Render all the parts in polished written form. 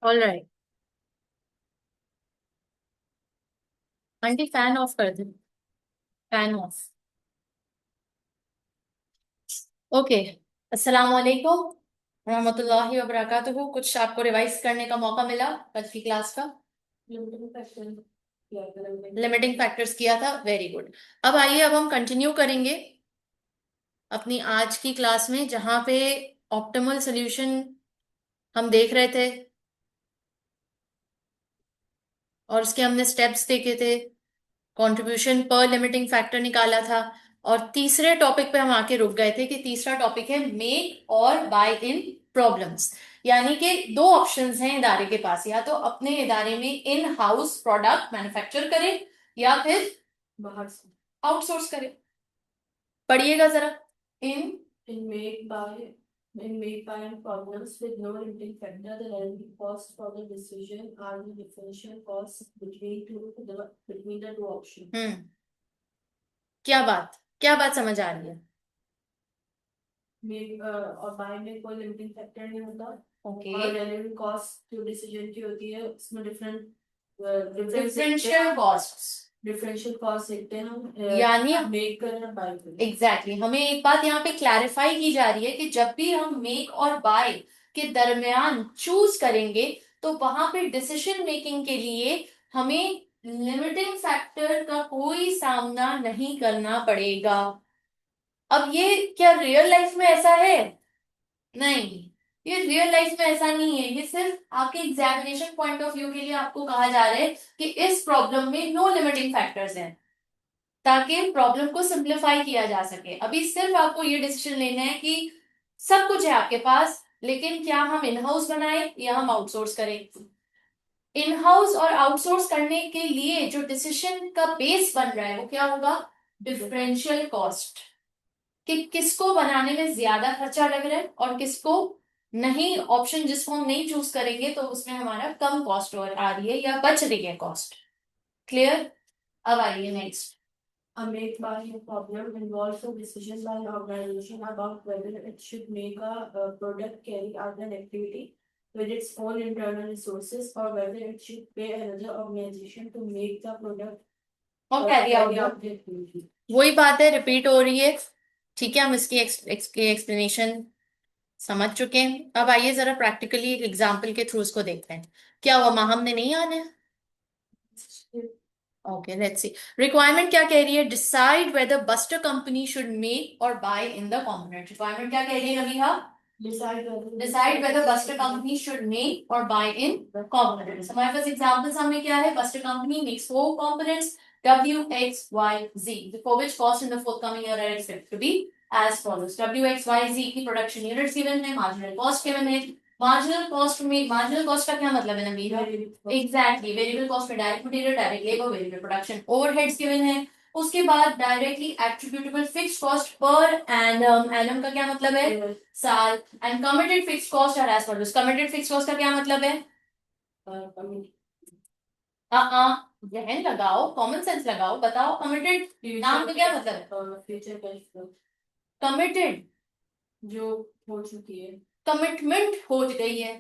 All right. Aunty fan of कर दे। Fan of. Okay. अस्सलाम वालेकुम रहमतुल्लाहि व बरकातुहू। कुछ आपको रिवाइज करने का मौका मिला कल की क्लास का? लिमिटिंग फैक्टर्स किया था, वेरी गुड। अब आइए, अब हम कंटिन्यू करेंगे अपनी आज की क्लास में, जहां पे ऑप्टिमल सॉल्यूशन हम देख रहे थे और उसके हमने स्टेप्स देखे थे, कंट्रीब्यूशन पर लिमिटिंग फैक्टर निकाला था। और तीसरे टॉपिक पे हम आके रुक गए थे कि तीसरा टॉपिक है make or buy in problems. यानी कि दो ऑप्शंस हैं इदारे के पास, या तो अपने इदारे में इन हाउस प्रोडक्ट मैन्युफैक्चर करें या फिर बाहर से आउटसोर्स करें। पढ़िएगा जरा। इन in made by in made by and problems with no limiting factor, the relative cost for the decision are the differential costs between the two options. क्या बात समझ आ रही है? और बाय में कोई लिमिटिंग फैक्टर नहीं होता। ओके। और रिलेटिव कॉस्ट जो डिसीजन की होती है उसमें डिफरेंशियल कॉस्ट, डिफरेंशियल कॉस्ट देखते हैं हम, यानी मेक करना बाय करना। एग्जैक्टली, हमें एक बात यहाँ पे क्लैरिफाई की जा रही है कि जब भी हम मेक और बाय के दरमियान चूज करेंगे तो वहां पे डिसीजन मेकिंग के लिए हमें लिमिटिंग फैक्टर का कोई सामना नहीं करना पड़ेगा। अब ये क्या रियल लाइफ में ऐसा है? नहीं, ये रियल लाइफ में ऐसा नहीं है। ये सिर्फ आपके एग्जामिनेशन पॉइंट ऑफ व्यू के लिए आपको कहा जा रहा है कि इस प्रॉब्लम में नो लिमिटिंग फैक्टर्स हैं, ताकि प्रॉब्लम को सिंप्लीफाई किया जा सके। अभी सिर्फ आपको ये डिसीजन लेना है कि सब कुछ है आपके पास, लेकिन क्या हम इन हाउस बनाए या हम आउटसोर्स करें। इन हाउस और आउटसोर्स करने के लिए जो डिसीजन का बेस बन रहा है वो क्या होगा? डिफरेंशियल कॉस्ट, कि किसको बनाने में ज्यादा खर्चा लग रहा है और किसको नहीं। ऑप्शन जिसको हम नहीं चूज करेंगे तो उसमें हमारा कम कॉस्ट और आ रही है या बच रही है कॉस्ट। क्लियर? अब आइए next. A make by problem involves a decision by an organization about whether it should make a product carry out an activity with its own internal resources or whether it should pay another organization to make the product और carry out the activity। वही बात है, repeat हो रही है। ठीक है, हम इसकी एक्सप्लेनेशन समझ चुके हैं। अब आइए जरा प्रैक्टिकली एग्जाम्पल के थ्रू उसको देखते हैं। क्या हुआ, माहम ने नहीं आना है? Okay, let's see. रिक्वायरमेंट क्या कह रही है? Decide whether Buster company should make or buy in the component. Requirement क्या कह रही है अभी? हाँ, decide whether Buster company should make or buy in the components. हमारे पास एग्जांपल सामने क्या है? Buster company makes four components W X Y Z, for which cost in the forthcoming year are expected to be as follows। W X Y Z की production units given है, marginal cost given है। Marginal cost का क्या मतलब है नबीर? Exactly, variable cost में direct material, direct labour, variable production overheads given है। उसके बाद directly attributable fixed cost per annum. Annum का क्या मतलब है? साल। And committed fixed cost are as follows. Committed fixed cost का क्या मतलब है? जहन लगाओ, कॉमन सेंस लगाओ, बताओ कमिटेड नाम का क्या मतलब है? कमिटेड जो हो चुकी है, कमिटमेंट हो गई है।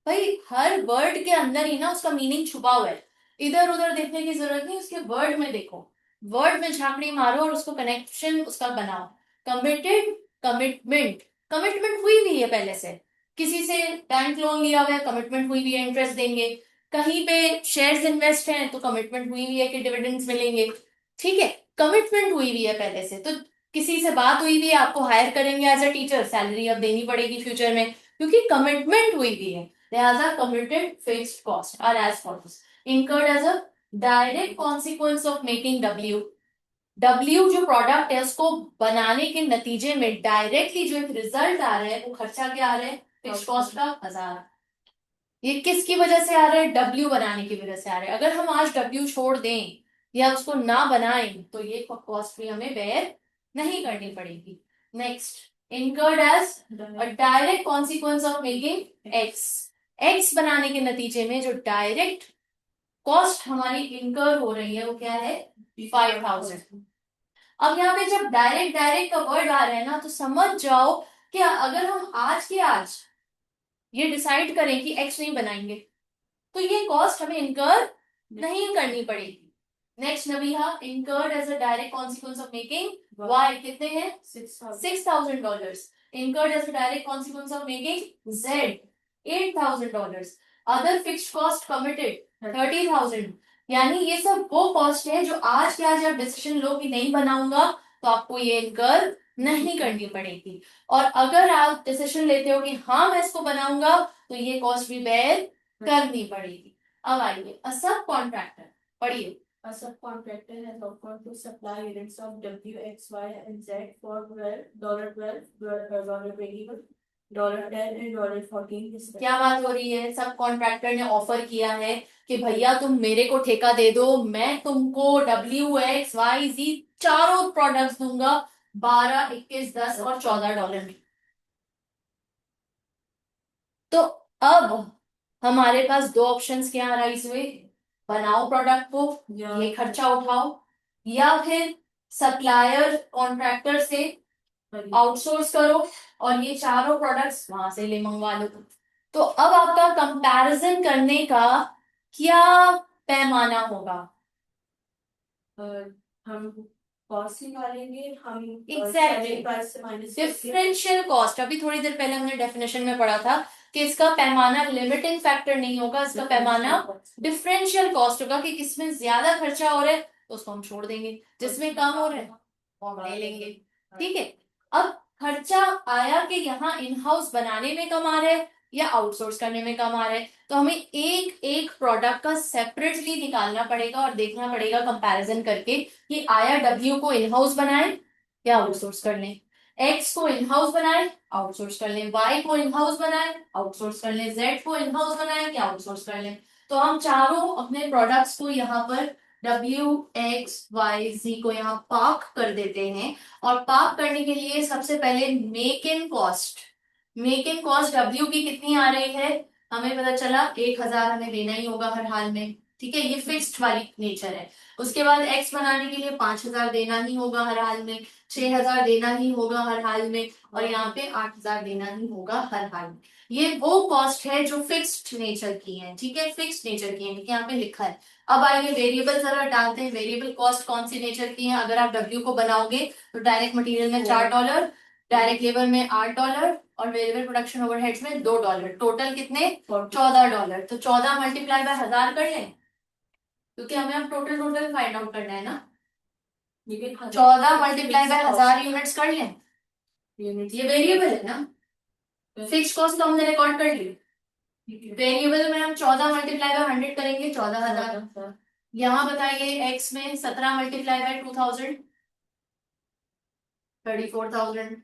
भाई हर वर्ड के अंदर ही ना उसका मीनिंग छुपा हुआ है, इधर उधर देखने की जरूरत नहीं, उसके वर्ड में देखो। वर्ड में झांकड़ी मारो और उसको कनेक्शन उसका बनाओ। Committed, commitment. कमिटमेंट हुई भी है पहले से, किसी से बैंक लोन लिया हुआ है, कमिटमेंट हुई भी है इंटरेस्ट देंगे। कहीं पे शेयर्स इन्वेस्ट हैं तो कमिटमेंट हुई हुई है कि डिविडेंड्स मिलेंगे। ठीक है, कमिटमेंट हुई हुई है पहले से। तो किसी से बात हुई भी है, आपको हायर करेंगे एज अ टीचर, सैलरी अब देनी पड़ेगी फ्यूचर में, क्योंकि कमिटमेंट हुई भी है। लिहाजा committed fixed cost are as follows. incurred as a direct consequence of making W। W जो प्रोडक्ट है उसको बनाने के नतीजे में डायरेक्टली जो एक रिजल्ट आ रहा है वो खर्चा क्या आ रहा है? फिक्स्ड कॉस्ट का 1000। ये किसकी वजह से आ रहा है? W बनाने की वजह से आ रहा है। अगर हम आज W छोड़ दें या उसको ना बनाएं तो ये कॉस्ट भी हमें बेयर नहीं करनी पड़ेगी। Next, incurred as a direct consequence of making X। X बनाने के नतीजे में जो डायरेक्ट कॉस्ट हमारी इनकर हो रही है वो क्या है? 5000। अब यहाँ पे जब डायरेक्ट डायरेक्ट का वर्ड आ रहा है ना, तो समझ जाओ कि अगर हम आज के आज ये डिसाइड करें कि एक्स नहीं बनाएंगे तो ये कॉस्ट हमें इनकर नहीं करनी पड़ेगी। Next Nabiha, incurred as a direct consequence of making Y कितने हैं $6,000, incurred as a direct consequence of making Z $8,000, other fixed cost committed 30,000। यानी ये सब वो कॉस्ट है जो आज के आज आप डिसीजन लो कि नहीं बनाऊंगा तो आपको ये इनकर नहीं करनी पड़ेगी, और अगर आप डिसीजन लेते हो कि हाँ मैं इसको बनाऊंगा तो ये कॉस्ट भी बेयर करनी पड़ेगी। अब आइए सब कॉन्ट्रैक्टर पढ़िए। A subcontractor has offered to supply units of W, X, Y, and Z for $12, $21, $10 and $14। क्या बात हो रही है? सब कॉन्ट्रैक्टर ने ऑफर किया है कि भैया तुम मेरे को ठेका दे दो, मैं तुमको W, X, Y, Z चारों प्रोडक्ट्स दूंगा 12, 21, 10 और $14 में। तो अब हमारे पास दो ऑप्शंस क्या राइज हुए, बनाओ प्रोडक्ट को, ये खर्चा उठाओ, या फिर सप्लायर कॉन्ट्रैक्टर से आउटसोर्स करो और ये चारों प्रोडक्ट्स वहां से ले मंगवा लो। तो अब आपका कंपैरिजन करने का क्या पैमाना होगा? हम कॉस्ट निकालेंगे, हम एग्जैक्टली डिफरेंशियल कॉस्ट। अभी थोड़ी देर पहले हमने डेफिनेशन में पढ़ा था कि इसका पैमाना लिमिटिंग फैक्टर नहीं होगा, इसका पैमाना डिफरेंशियल कॉस्ट होगा कि किसमें ज्यादा खर्चा हो रहा है तो उसको हम छोड़ देंगे, जिसमें कम हो रहा है वो हम ले लेंगे। ठीक है, अब खर्चा आया कि यहाँ इन हाउस बनाने में कम आ रहा है या आउटसोर्स करने में कम आ रहा है, तो हमें एक एक प्रोडक्ट का सेपरेटली निकालना पड़ेगा और देखना पड़ेगा कंपैरिजन करके कि आया डब्ल्यू को इन हाउस बनाए या आउटसोर्स कर लें, एक्स को इन हाउस बनाए आउटसोर्स कर लें, वाई को इन हाउस बनाए आउटसोर्स कर लें, जेड को इन हाउस बनाए या आउटसोर्स कर लें। तो हम चारों अपने प्रोडक्ट्स को यहाँ पर W, X, Y, Z को यहाँ पार्क कर देते हैं, और पार्क करने के लिए सबसे पहले make in cost, make in cost W की कितनी आ रही है, हमें पता चला 1,000 हमें देना ही होगा हर हाल में। ठीक है, ये फिक्स्ड वाली नेचर है। उसके बाद X बनाने के लिए 5,000 देना ही होगा हर हाल में, 6,000 देना ही होगा हर हाल में, और यहाँ पे 8,000 देना ही होगा हर हाल में। ये वो कॉस्ट है जो फिक्स्ड नेचर की है। ठीक है, फिक्स्ड नेचर की है, यहाँ पे लिखा है। अब आइए वेरिएबल जरा डालते हैं, वेरिएबल कॉस्ट कौन सी नेचर की है। अगर आप W को बनाओगे तो डायरेक्ट मटेरियल में $4, डायरेक्ट लेबर में $8 और वेरिएबल प्रोडक्शन ओवरहेड्स में $2, टोटल कितने $14। तो 14 मल्टीप्लाई बाय 1000 कर लें, क्योंकि हमें अब टोटल टोटल फाइंड आउट करना है ना। 14 मल्टीप्लाई बाय 1000 यूनिट्स कर लें, ये वेरिएबल है ना, फिक्स कॉस्ट तो हमने रिकॉर्ड कर ली। वेरिएबल में हम 14 मल्टीप्लाई बाय 100 करेंगे 14,000। यहाँ बताइए एक्स में 17 multiply by 2000 34,000,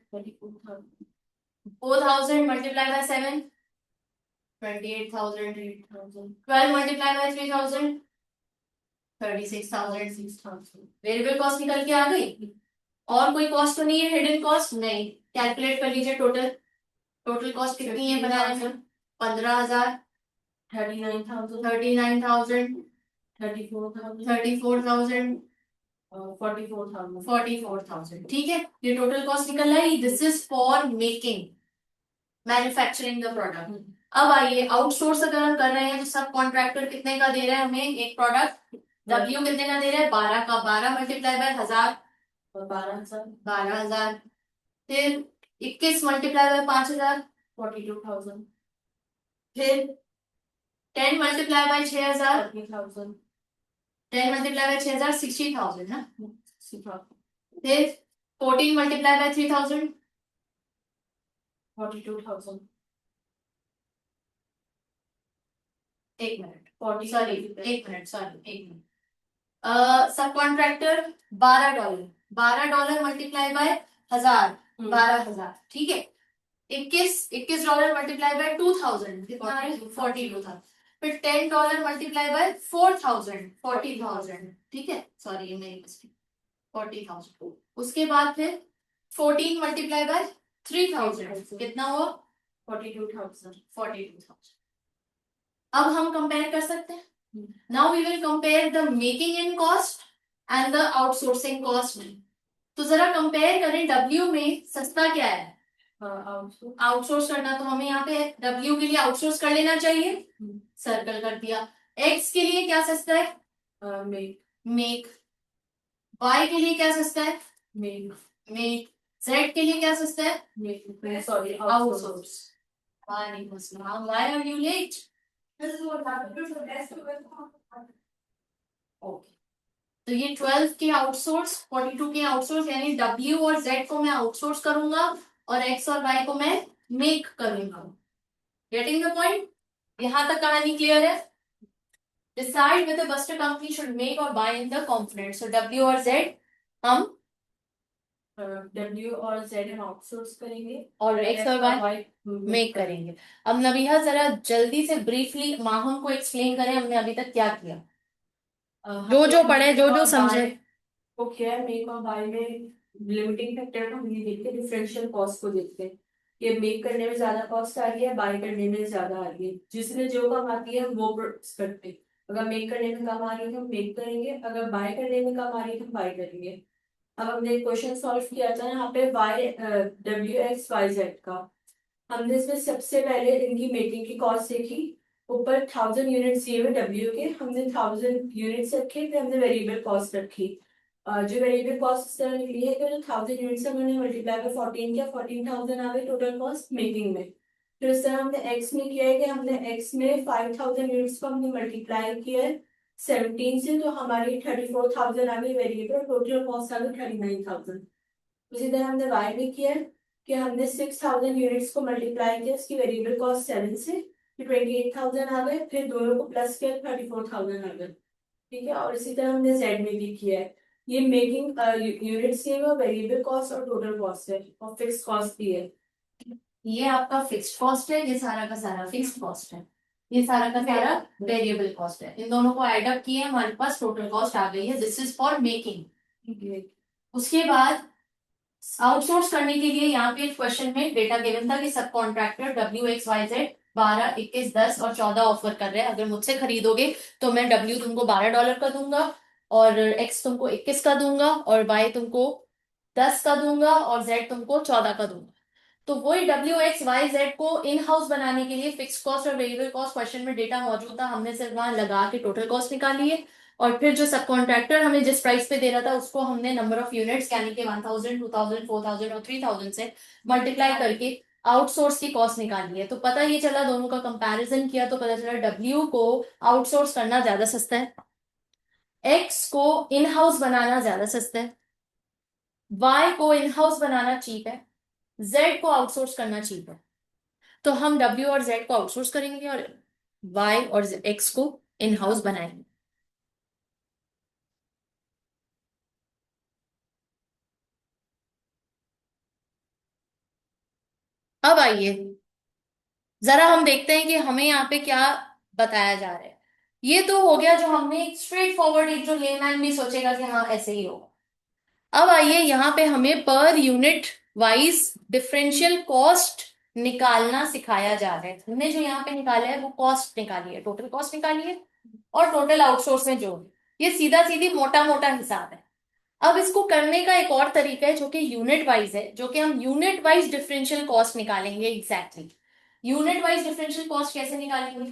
4,000 multiply by 7 28,000, 12 multiply by 3,000 36,000। Variable cost निकल के आ गई, और कोई कॉस्ट तो नहीं है, हिडन कॉस्ट नहीं। कैलकुलेट कर लीजिए टोटल, टोटल कॉस्ट कितनी है बनाने में, 15,000, 39,000, 39,000, 34,000, 34,000, 44,000। ठीक है, ये टोटल कॉस्ट निकल रहा है। This is for making, manufacturing the product. अब आइए आउटसोर्स अगर हम कर रहे हैं तो सब कॉन्ट्रैक्टर कितने का दे रहा है हमें एक प्रोडक्ट, W कितने का दे रहा है 12 का, 12 मल्टीप्लाई बाय 1000 12,000, फिर 21 मल्टीप्लाई बाय 5,000 42,000, फिर 10 मल्टीप्लाई बाय 6,000 30,000, 10 मल्टीप्लाई बाय 6,000 60,000 ना, फिर 14 मल्टीप्लाई बाय 3,000 42,000। एक मिनट, सब कॉन्ट्रैक्टर $12 मल्टीप्लाई बाय 1000 12,000। ठीक है, 21 $21 मल्टीप्लाई बाय 2,000 कितना है 42,000। फिर $10 मल्टीप्लाई बाय 4,000 40,000। ठीक है, सॉरी ये मेरी मिस्टेक, 40,000। उसके बाद फिर 14 मल्टीप्लाई बाय 3,000 कितना हुआ 42,000। अब हम कंपेयर कर सकते हैं। Now we will compare the making in cost and the outsourcing cost. तो जरा कंपेयर करें, W में सस्ता क्या है, आउटसोर्स करना, तो हमें यहाँ पे W के लिए आउटसोर्स कर लेना चाहिए। सर्कल कर दिया। एक्स के लिए क्या सस्ता है? मेक। मेक। वाई के लिए क्या सस्ता है? मेक। मेक। जेड के लिए क्या सस्ता है? Make, sorry, outsource. Why are you late? Okay, तो ये 12 के आउटसोर्स, 42 के आउटसोर्स, यानी W और Z को मैं आउटसोर्स करूंगा और X और Y को मैं मेक करूंगा। Getting the point? यहां तक कहानी क्लियर है? Decide whether Buster company should make or buy in the component. So W और Z हम W और Z हम आउटसोर्स करेंगे और X और Y मेक करेंगे। अब नबीहा जरा जल्दी से ब्रीफली माहम को एक्सप्लेन करें हमने अभी तक क्या किया, जो पढ़े, जो समझे। ओके, मेक और बाय में लिमिटिंग फैक्टर हम ये देखते हैं, डिफरेंशियल कॉस्ट को देखते हैं। ये मेक करने में ज्यादा कॉस्ट आ रही है, बाय करने में ज्यादा आ रही है। जिसमें जो कम आती है हम वो प्रोड्यूस करते हैं। अगर मेक करने में कम आ रही है तो हम मेक करेंगे, अगर बाय करने में कम आ रही है तो हम बाय करेंगे। अब हमने क्वेश्चन सॉल्व किया था यहाँ पे WX YZ का। हमने इसमें सबसे पहले इनकी मेकिंग की कॉस्ट देखी। ऊपर 1000 यूनिट्स दिए हुए W के, हमने 1000 यूनिट्स रखे, फिर हमने वेरिएबल कॉस्ट रखी। जो वेरिएबल कॉस्ट इस तरह निकली है कि जो 1000 यूनिट्स है हमने मल्टीप्लाई बाय 14 किया, 14,000 आ गई टोटल कॉस्ट मेकिंग में। फिर इस तरह हमने एक्स में किया है कि हमने एक्स में 5000 यूनिट्स को हमने मल्टीप्लाई किया है 17 से, तो हमारी 34,000 आ गई वेरिएबल, टोटल कॉस्ट आ गई 39,000। उसी तरह हमने वाई में किया है कि हमने 6000 यूनिट्स को मल्टीप्लाई किया, इसकी वेरिएबल कॉस्ट 7 से, फिर 28,000 आ गए, फिर दोनों को प्लस किया 34,000 आ गए। ठीक है, और इसी तरह हमने जेड में भी किया है। ये मेकिंग यूनिट्स ये वेरिएबल कॉस्ट और टोटल कॉस्ट है, और फिक्स कॉस्ट भी है। ये आपका फिक्स्ड कॉस्ट है, ये सारा का सारा फिक्स्ड कॉस्ट है, ये सारा का सारा वेरिएबल कॉस्ट है। इन दोनों को ऐड अप किए हमारे पास टोटल कॉस्ट आ गई है। This is for making. उसके बाद आउटसोर्स करने के लिए यहाँ पे क्वेश्चन में डेटा गिवन था कि सब कॉन्ट्रैक्टर WXYZ 12, 21, 10 और 14 ऑफर कर रहे हैं। अगर मुझसे खरीदोगे तो मैं W तुमको $12 का दूंगा, और X तुमको 21 का दूंगा, और Y तुमको 10 का दूंगा, और Z तुमको 14 का दूंगा। तो वही WXYZ को इन हाउस बनाने के लिए फिक्स कॉस्ट और वेरिएबल कॉस्ट क्वेश्चन में डेटा मौजूद था, हमने सिर्फ वहां लगा के टोटल कॉस्ट निकाली है। और फिर जो सब कॉन्ट्रैक्टर हमें जिस प्राइस पे दे रहा था उसको हमने नंबर ऑफ यूनिट्स यानी कि 1000, 2000, 4000 और 3000 से मल्टीप्लाई करके आउटसोर्स की कॉस्ट निकाली है। तो पता ये चला, दोनों का कंपैरिजन किया तो पता चला W को आउटसोर्स करना ज्यादा सस्ता है, X को इन हाउस बनाना ज्यादा सस्ता है, Y को इन हाउस बनाना चीप है, Z को आउटसोर्स करना चीप है। तो हम W और Z को आउटसोर्स करेंगे और Y और X को इन हाउस बनाएंगे। अब आइए जरा हम देखते हैं कि हमें यहाँ पे क्या बताया जा रहा है। ये तो हो गया जो हमने स्ट्रेट फॉरवर्ड, एक जो लेमैन भी सोचेगा कि हाँ ऐसे ही होगा। अब आइए यहाँ पे हमें per unit wise differential cost निकालना सिखाया जा रहा है। हमने जो यहाँ पे निकाला है वो कॉस्ट निकाली है, टोटल कॉस्ट निकाली है, और टोटल आउटसोर्स में जो है। ये सीधा सीधी मोटा मोटा हिसाब है। अब इसको करने का एक और तरीका है जो कि यूनिट वाइज है, जो कि हम यूनिट वाइज डिफरेंशियल कॉस्ट निकालेंगे। Exactly unit wise differential cost कैसे निकालेंगे?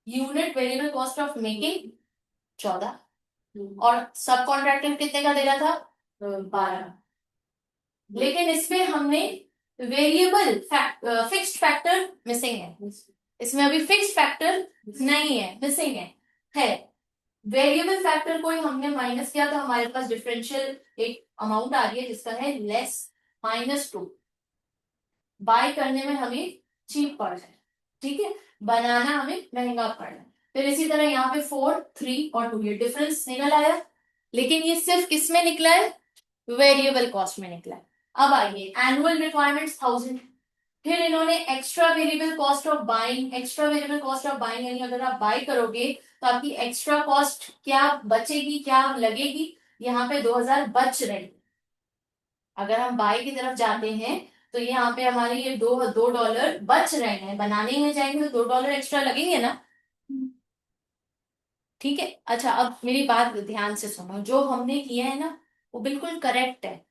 Unit variable cost of making 14, और सब कॉन्ट्रैक्टर कितने का दे रहा था? 12। लेकिन इसमें हमने वेरिएबल फिक्स्ड फैक्टर मिसिंग है, इसमें अभी फिक्स्ड फैक्टर नहीं है, मिसिंग है वेरिएबल फैक्टर को ही हमने माइनस किया, तो हमारे पास डिफरेंशियल एक अमाउंट आ रही है जिसका है लेस -2। बाय करने में हमें चीप पड़ रहा है, ठीक है, बनाना हमें महंगा पड़ रहा है। फिर इसी तरह यहाँ पे 4, 3 और 2 ये डिफरेंस निकल आया, लेकिन ये सिर्फ किसमें निकला है? वेरिएबल कॉस्ट में निकला है। अब आइए एनुअल रिक्वायरमेंट्स 1000, फिर इन्होंने extra variable cost of buying, extra variable cost of buying यानी अगर आप बाय करोगे तो आपकी एक्स्ट्रा कॉस्ट क्या बचेगी, क्या लगेगी? यहाँ पे 2000 बच रही। अगर हम बाय की तरफ जाते हैं तो यहाँ पे हमारे ये दो डॉलर बच रहे हैं, बनाने में जाएंगे तो $2 एक्स्ट्रा लगेंगे ना। ठीक है, अच्छा अब मेरी बात ध्यान से सुनो, जो हमने किया है ना वो बिल्कुल करेक्ट है,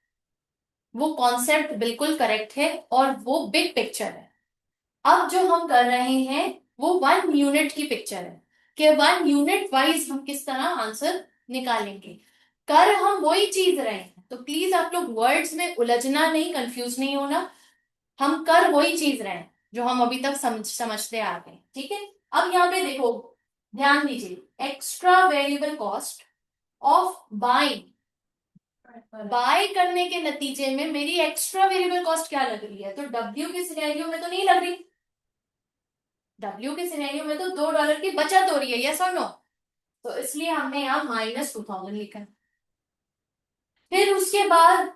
वो कॉन्सेप्ट बिल्कुल करेक्ट है और वो बिग पिक्चर है। अब जो हम कर रहे हैं वो 1 यूनिट की पिक्चर है कि 1 यूनिट वाइज हम किस तरह आंसर निकालेंगे। कर हम वही चीज रहे हैं, तो प्लीज आप लोग वर्ड्स में उलझना नहीं, कंफ्यूज नहीं होना। हम कर वही चीज रहे हैं जो हम अभी तक समझते आ गए, ठीक है। अब यहाँ पे देखो, ध्यान दीजिए, extra variable cost of buying, buy करने के नतीजे में मेरी एक्स्ट्रा वेरिएबल कॉस्ट क्या लग रही है, तो डब्ल्यू के सिनेरियो में तो नहीं लग रही, डब्ल्यू के सिनेरियो में तो $2 की बचत हो रही है, यस और नो। तो इसलिए हमने यहाँ -2000 लिखा है। फिर उसके बाद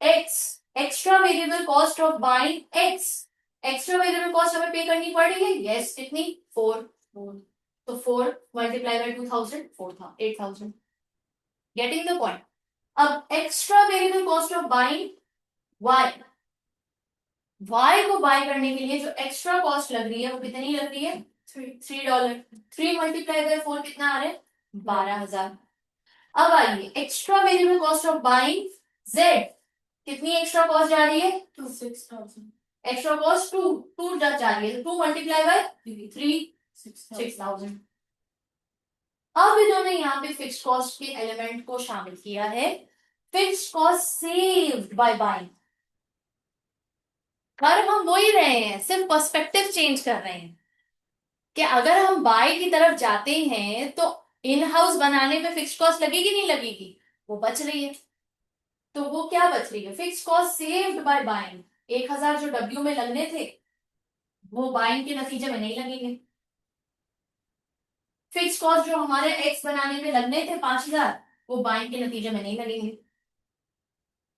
x, extra variable cost of buying x, extra variable cost हमें पे करनी पड़ रही है, यस, कितनी, 4, तो 4 मल्टीप्लाई बाय 2000, 4 था 8000। Getting the point. अब extra variable cost of buying Y, Y को बाय करने के लिए जो एक्स्ट्रा कॉस्ट लग रही है वो कितनी लग रही है, $3। 3 मल्टीप्लाई बाय 4 कितना आ रहा है, 12000। अब आइए extra variable cost of buying Z, कितनी एक्स्ट्रा कॉस्ट जा रही है, 6000। एक्स्ट्रा कॉस्ट टू जा रही है, 2 मल्टीप्लाई बाय 3, 6000। अब इन्होंने यहाँ पे फिक्स कॉस्ट के एलिमेंट को शामिल किया है, fix cost saved by buying. कर हम वो ही रहे हैं, सिर्फ पर्सपेक्टिव चेंज कर रहे हैं कि अगर हम बाय की तरफ जाते हैं तो इन हाउस बनाने में फिक्स कॉस्ट लगेगी नहीं लगेगी, वो बच रही है। तो वो क्या बच रही है, fix cost saved by buying. 1000 जो डब्ल्यू में लगने थे वो बाइंग के नतीजे में नहीं लगेंगे। फिक्स कॉस्ट जो हमारे एक्स बनाने में लगने थे 5000, वो बाइंग के नतीजे में नहीं लगेंगे।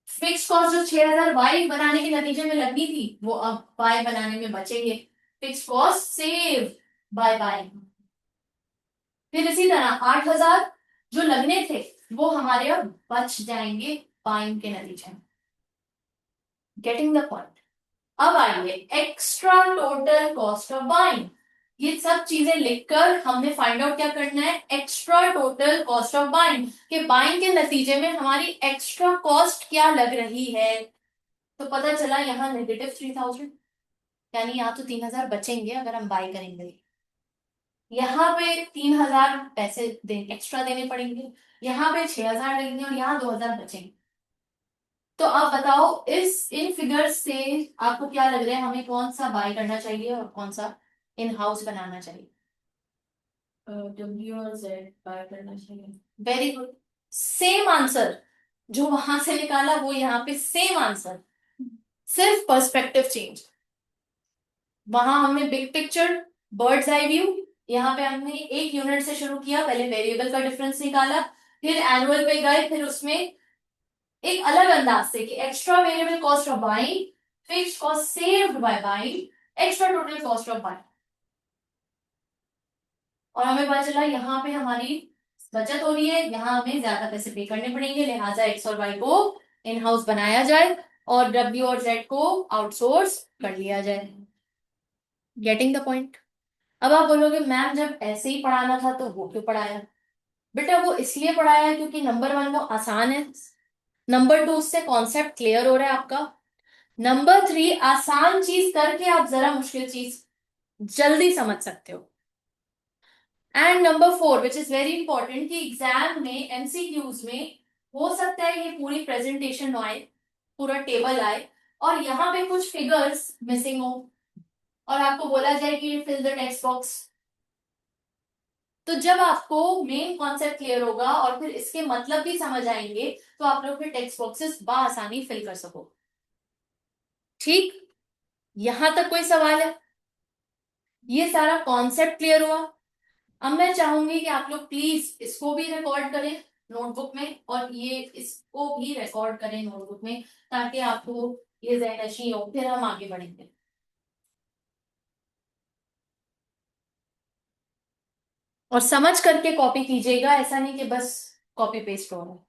फिक्स कॉस्ट जो 6000 वाई बनाने के नतीजे में लगनी थी वो अब बाय बनाने में बचेंगे। Fix cost save by buy. फिर इसी तरह 8000 जो लगने थे वो हमारे अब बच जाएंगे बाइंग के नतीजे में। Getting the point. अब आइए extra total cost of buying, ये सब चीजें लिखकर हमने फाइंड आउट क्या करना है, extra total cost of buying, कि बाइंग के नतीजे में हमारी एक्स्ट्रा कॉस्ट क्या लग रही है। तो पता चला यहाँ -3000, यानी यहाँ तो 3000 बचेंगे अगर हम बाय करेंगे। यहाँ पे 3000 पैसे दे एक्स्ट्रा देने पड़ेंगे, यहाँ पे 6000 लगेंगे और यहाँ 2000 बचेंगे। तो आप बताओ इस इन फिगर्स से आपको क्या लग रहा है, हमें कौन सा बाय करना चाहिए और कौन सा इन हाउस बनाना चाहिए। डब्ल्यू और जेड बाय करना चाहिए। वेरी गुड, सेम आंसर जो वहां से निकाला वो यहाँ पे सेम आंसर, सिर्फ पर्सपेक्टिव चेंज। वहां हमने big picture, birds eye view, यहाँ पे हमने 1 यूनिट से शुरू किया, पहले वेरिएबल का डिफरेंस निकाला, फिर एनुअल पे गए, फिर उसमें एक अलग अंदाज से कि extra variable cost of buying, fixed cost saved by buying, extra total cost of buying. और हमें पता चला यहाँ पे हमारी बचत हो रही है, यहाँ हमें ज्यादा पैसे पे करने पड़ेंगे, लिहाजा एक्स और वाई को इन हाउस बनाया जाए और डब्ल्यू और जेड को आउटसोर्स कर लिया जाए। Getting the point. अब आप बोलोगे मैम जब ऐसे ही पढ़ाना था तो वो क्यों पढ़ाया। बेटा वो इसलिए पढ़ाया क्योंकि नंबर 1 वो आसान है, नंबर 2 उससे कॉन्सेप्ट क्लियर हो रहा है आपका, नंबर 3 आसान चीज करके आप जरा मुश्किल चीज जल्दी समझ सकते हो, and number 4 which is very important कि एग्जाम में एमसीक्यूज में हो सकता है ये पूरी प्रेजेंटेशन आए, पूरा टेबल आए और यहाँ पे कुछ फिगर्स मिसिंग हो और आपको बोला जाए कि फिल द टेक्स्ट बॉक्स। तो जब आपको मेन कॉन्सेप्ट क्लियर होगा और फिर इसके मतलब भी समझ आएंगे तो आप लोग फिर टेक्स्ट बॉक्सेस बआसानी फिल कर सको। ठीक, यहां तक कोई सवाल है, ये सारा कॉन्सेप्ट क्लियर हुआ। अब मैं चाहूंगी कि आप लोग प्लीज इसको भी रिकॉर्ड करें नोटबुक में और ये इसको भी रिकॉर्ड करें नोटबुक में, ताकि आपको ये ज़हननशीं हो, फिर हम आगे बढ़ेंगे। और समझ करके कॉपी कीजिएगा, ऐसा नहीं कि बस कॉपी पेस्ट हो रहा है।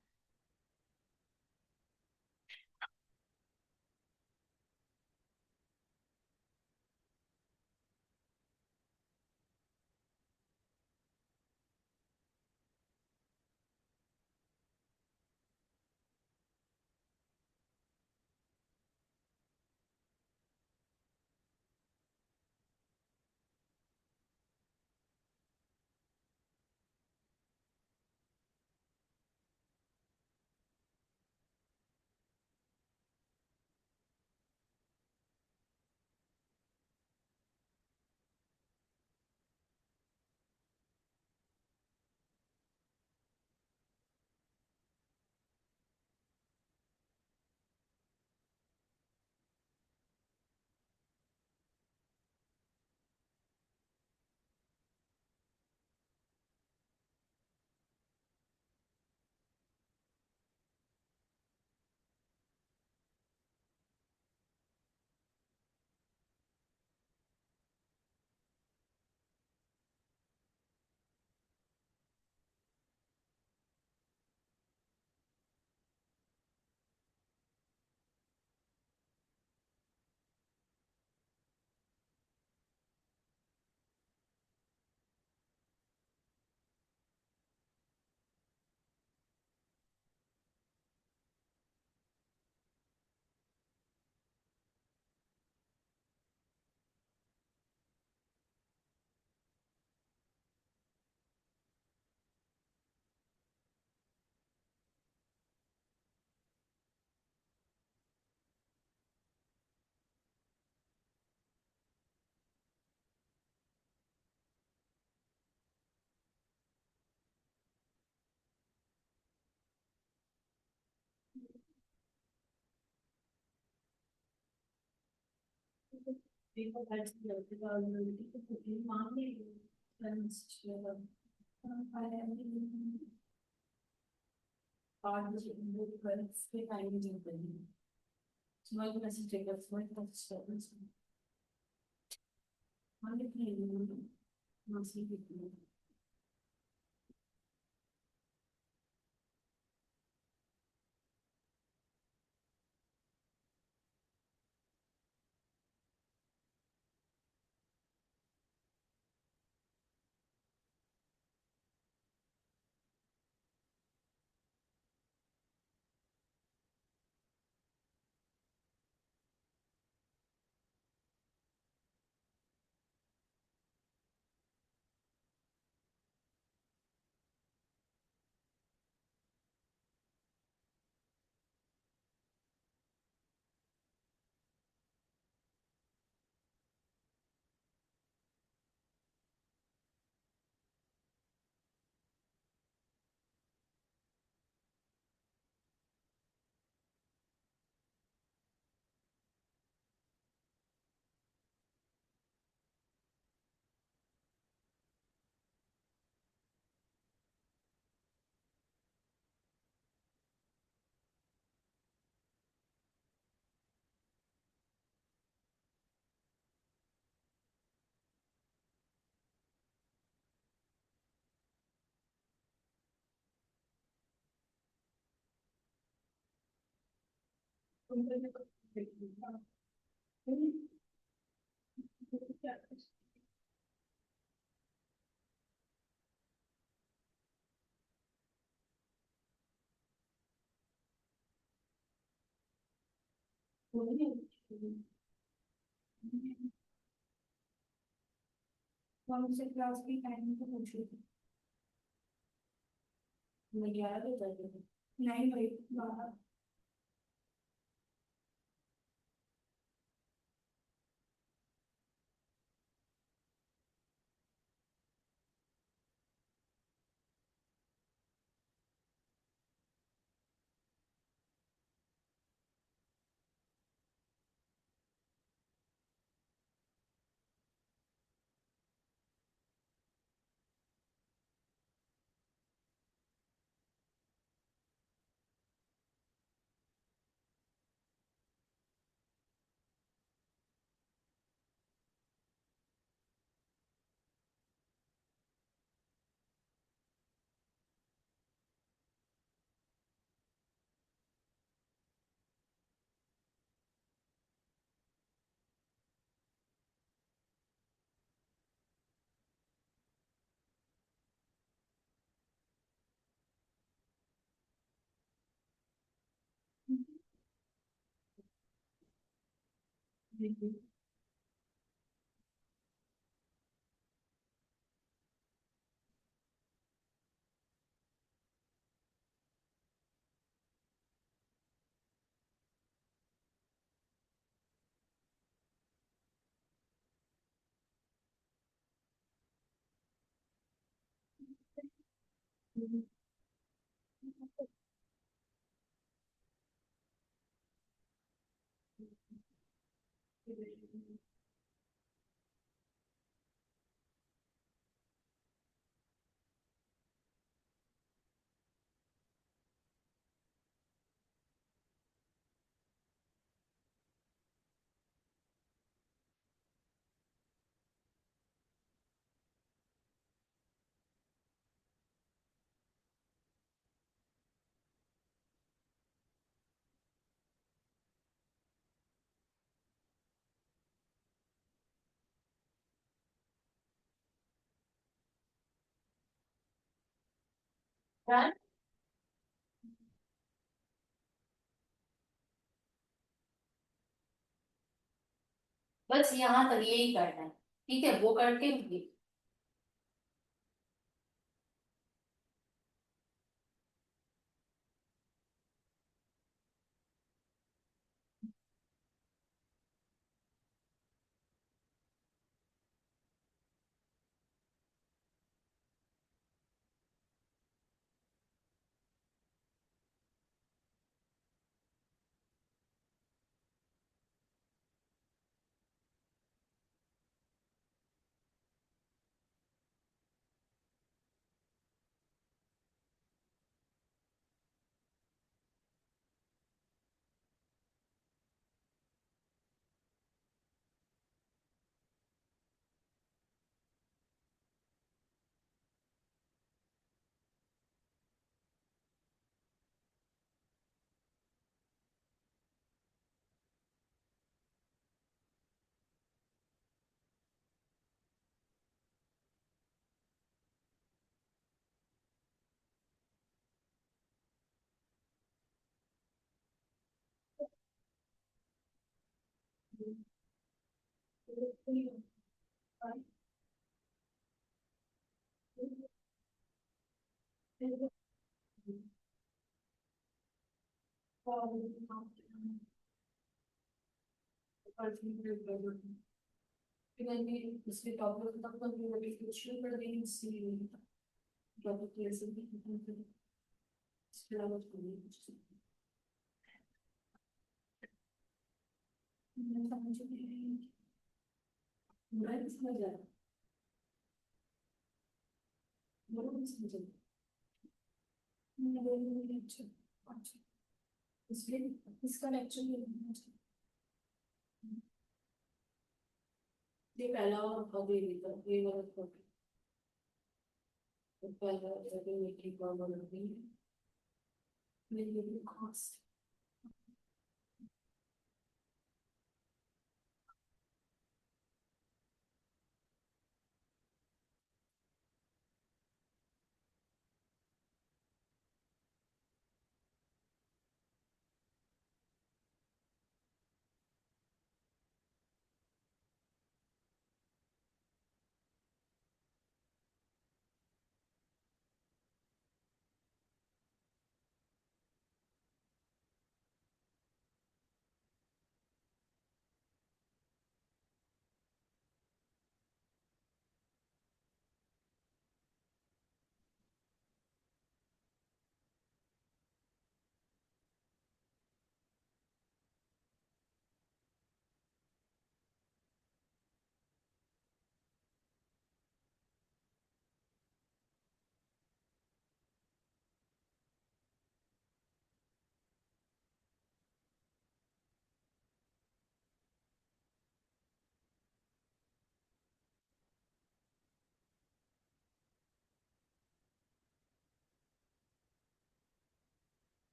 कौन से क्लास की टाइम को पूछी थी? मैं 11 बजे तक। नहीं भाई, 12। बस यहाँ तक यही करना है, ठीक है, वो करके इसके टॉपिक तक तो नोटिफिकेशन पर देनी सी टॉपिक कैसे भी इसके अलावा समझ नहीं समझ आ रहा नहीं समझ आ रहा अच्छा अच्छा इसलिए इसका लेक्चर ये ये पहला अभी ये वाला टॉपिक पहला अभी मीटिंग का वाला भी मेरी कॉस्ट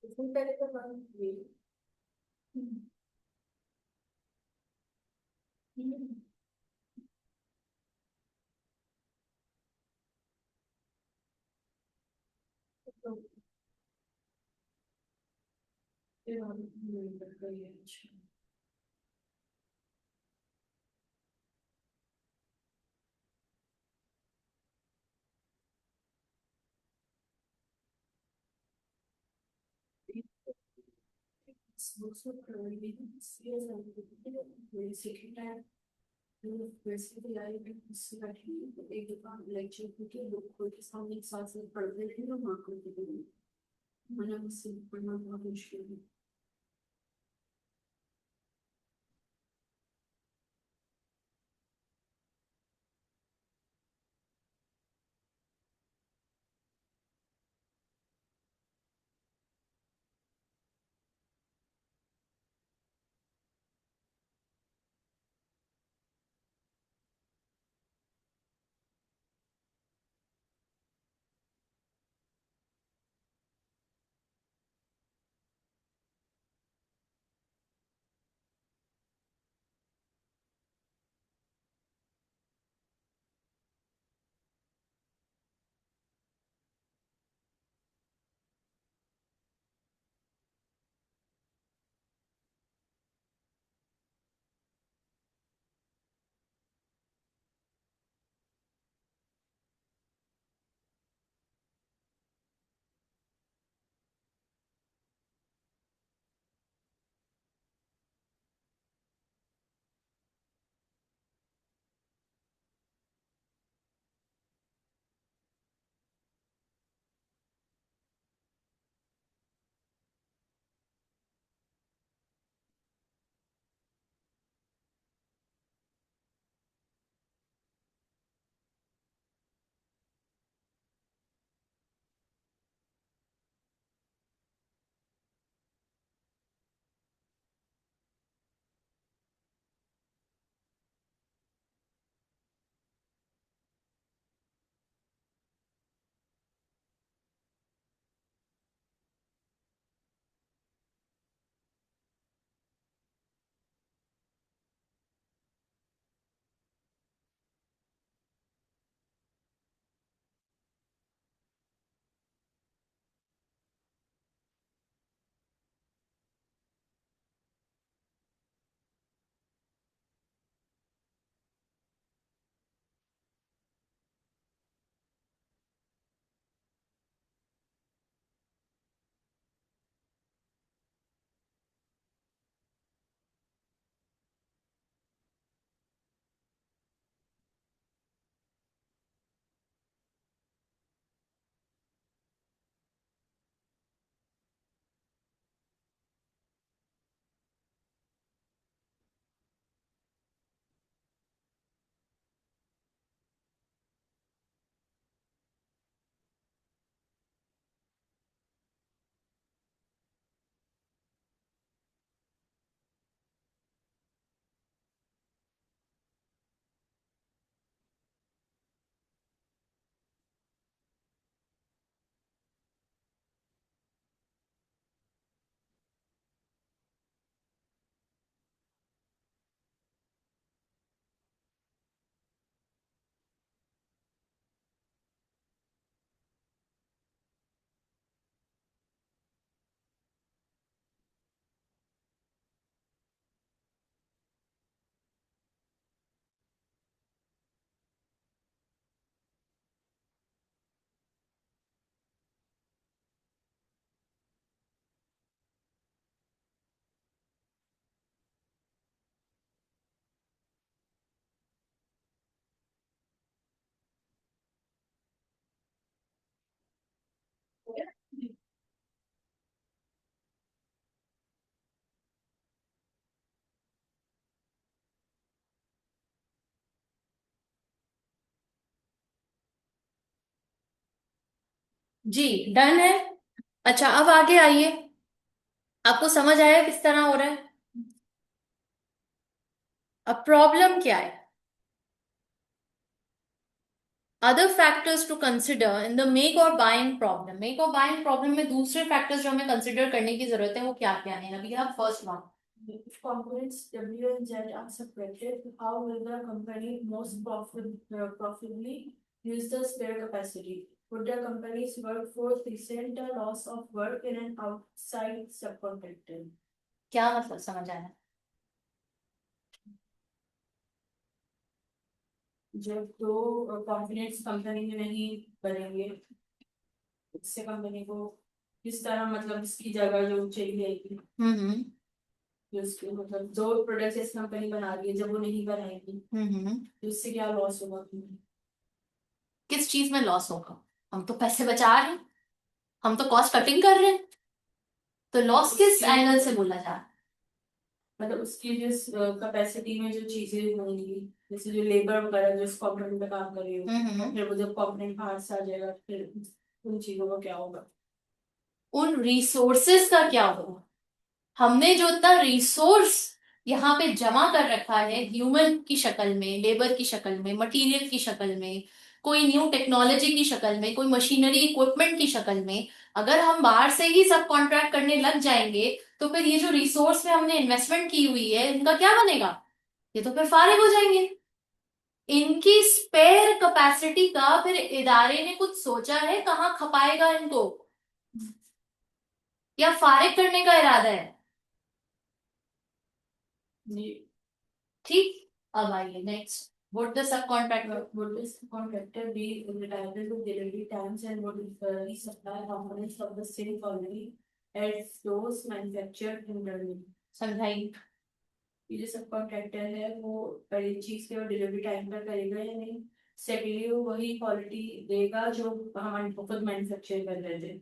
इसमें पहले तो हम ये तो फिर हम ये अच्छा बुक्स को करवाएंगे इसलिए हम सेकंड टाइम वैसे भी आई है उससे बैठी एक बार लेक्चर की बुक खोल के सामने एक साथ से पढ़ते थे और मार्क करते थे मैंने उससे पढ़ना बहुत मुश्किल है जी डन है। अच्छा अब आगे आइए, आपको समझ आया किस तरह हो रहा है? अब प्रॉब्लम क्या है? Other factors to consider in the make और बाइंग प्रॉब्लम। मेक और बाइंग प्रॉब्लम में दूसरे फैक्टर्स जो हमें कंसिडर करने की जरूरत है वो क्या क्या है? अभी आप first one. If components W and Z are separated, how will the company profitably use the spare capacity? Would the company's workforce resent the loss of work in an outside subcontractor? क्या मतलब समझ आया? जब दो components company में नहीं बनेंगे, इससे कंपनी को किस तरह, मतलब इसकी जगह जो चाहिए, हम्म। जो उसके मतलब जो प्रोडक्ट इस कंपनी बना रही है, जब वो नहीं बनाएगी तो इससे क्या लॉस होगा? किस चीज में लॉस होगा? हम तो पैसे बचा रहे हैं, हम तो कॉस्ट कटिंग कर रहे हैं, तो लॉस किस एंगल से बोला जा रहा है? मतलब उसकी जिस कैपेसिटी में जो चीजें होंगी, जैसे जो लेबर वगैरह जो इस कंपोनेंट पे काम कर रही होगी, फिर वो जब कंपोनेंट बाहर से आ जाएगा फिर उन चीजों का क्या होगा? उन रिसोर्सेस का क्या होगा? हमने जो इतना रिसोर्स यहाँ पे जमा कर रखा है, ह्यूमन की शक्ल में, लेबर की शक्ल में, मटेरियल की शक्ल में, कोई न्यू टेक्नोलॉजी की शक्ल में, कोई मशीनरी इक्विपमेंट की शक्ल में, अगर हम बाहर से ही सब कॉन्ट्रैक्ट करने लग जाएंगे तो फिर ये जो रिसोर्स में हमने इन्वेस्टमेंट की हुई है इनका क्या बनेगा? ये तो फिर फारिग हो जाएंगे। इनकी स्पेयर कैपेसिटी का फिर इदारे ने कुछ सोचा है कहाँ खपाएगा इनको, या फारिग करने का इरादा है? जी। ठीक। अब आइए next, what the sub contractor. Would this contractor be reliable with delivery times and would resupply components of the same quality as those manufactured internally? समझाइए। ये जो सब कॉन्ट्रैक्टर है वो पहली चीज के डिलीवरी टाइम पर करेगा या नहीं, सेकेंडली वो वही क्वालिटी देगा जो हम खुद मैन्युफैक्चर कर रहे थे।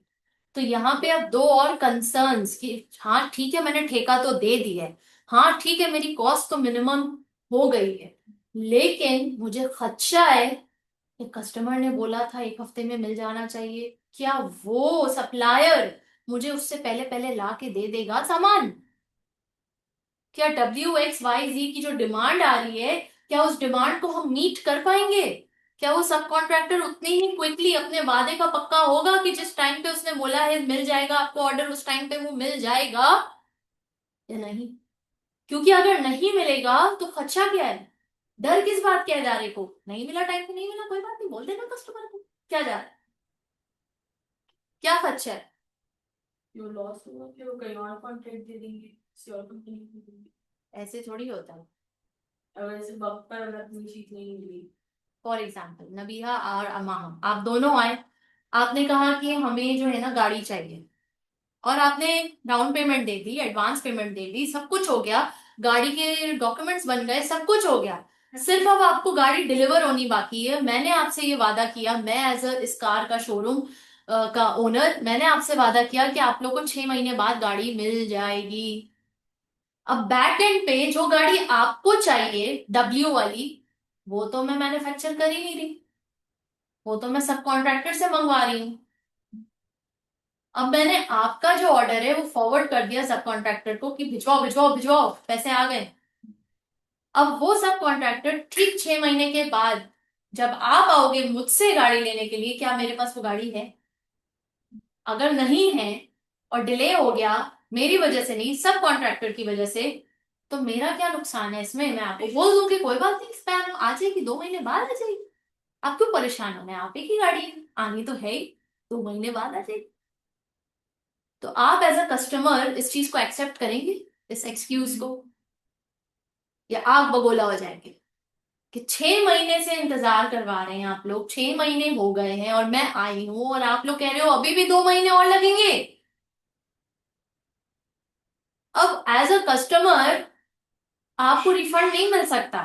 तो यहाँ पे अब दो और कंसर्न्स कि हाँ ठीक है मैंने ठेका तो दे दिया है, हाँ ठीक है मेरी कॉस्ट तो मिनिमम हो गई है, लेकिन मुझे खदशा है कि कस्टमर ने बोला था एक हफ्ते में मिल जाना चाहिए, क्या वो सप्लायर मुझे उससे पहले पहले ला के दे देगा सामान? क्या WXYZ की जो डिमांड आ रही है, क्या उस डिमांड को हम मीट कर पाएंगे? क्या वो सब कॉन्ट्रैक्टर उतनी ही क्विकली अपने वादे का पक्का होगा कि जिस टाइम पे उसने बोला है मिल जाएगा आपको ऑर्डर, उस टाइम पे वो मिल जाएगा या नहीं? क्योंकि अगर नहीं मिलेगा तो खर्चा क्या है? डर किस बात का है इदारे को? नहीं मिला टाइम पे, नहीं मिला कोई बात नहीं, बोल देना कस्टमर को, क्या जा रहा है? क्या खर्चा है? जो लॉस होगा फिर वो कहीं और कॉन्ट्रैक्ट दे देंगे, किसी और कंपनी को दे देंगे। ऐसे थोड़ी होता है। अगर ऐसे वक्त पर अगर कोई चीज नहीं मिली। फॉर एग्जाम्पल नबीहा और अमाम आप दोनों आए, आपने कहा कि हमें जो है ना गाड़ी चाहिए, और आपने डाउन पेमेंट दे दी, एडवांस पेमेंट दे दी, सब कुछ हो गया, गाड़ी के डॉक्यूमेंट्स बन गए, सब कुछ हो गया, सिर्फ अब आपको गाड़ी डिलीवर होनी बाकी है। मैंने आपसे ये वादा किया, मैं एज अ इस कार का शोरूम का ओनर, मैंने आपसे वादा किया कि आप लोग को 6 महीने बाद गाड़ी मिल जाएगी। अब बैक एंड पे जो गाड़ी आपको चाहिए डब्ल्यू वाली, वो तो मैं मैन्युफैक्चर कर ही नहीं रही, वो तो मैं सब कॉन्ट्रैक्टर से मंगवा रही हूँ। अब मैंने आपका जो ऑर्डर है वो फॉरवर्ड कर दिया सब कॉन्ट्रैक्टर को कि भिजवाओ भिजवाओ भिजवाओ, पैसे आ गए। अब वो सब कॉन्ट्रैक्टर ठीक 6 महीने के बाद जब आप आओगे मुझसे गाड़ी लेने के लिए, क्या मेरे पास वो गाड़ी है? अगर नहीं है और डिले हो गया, मेरी वजह से नहीं सब कॉन्ट्रैक्टर की वजह से, तो मेरा क्या नुकसान है इसमें? मैं आपको बोल दूंगी कोई बात नहीं, स्पैन आ जाएगी, 2 महीने बाद आ जाएगी, आप क्यों परेशान होना है, आप ही की गाड़ी है, आनी तो है ही, 2 महीने बाद आ जाएगी। तो आप एज अ कस्टमर इस चीज को एक्सेप्ट करेंगे, इस एक्सक्यूज को, या आग बगोला हो जाएंगे कि 6 महीने से इंतजार करवा रहे हैं आप लोग, 6 महीने हो गए हैं और मैं आई हूं और आप लोग कह रहे हो अभी भी 2 महीने और लगेंगे? अब एज अ कस्टमर आपको रिफंड नहीं मिल सकता,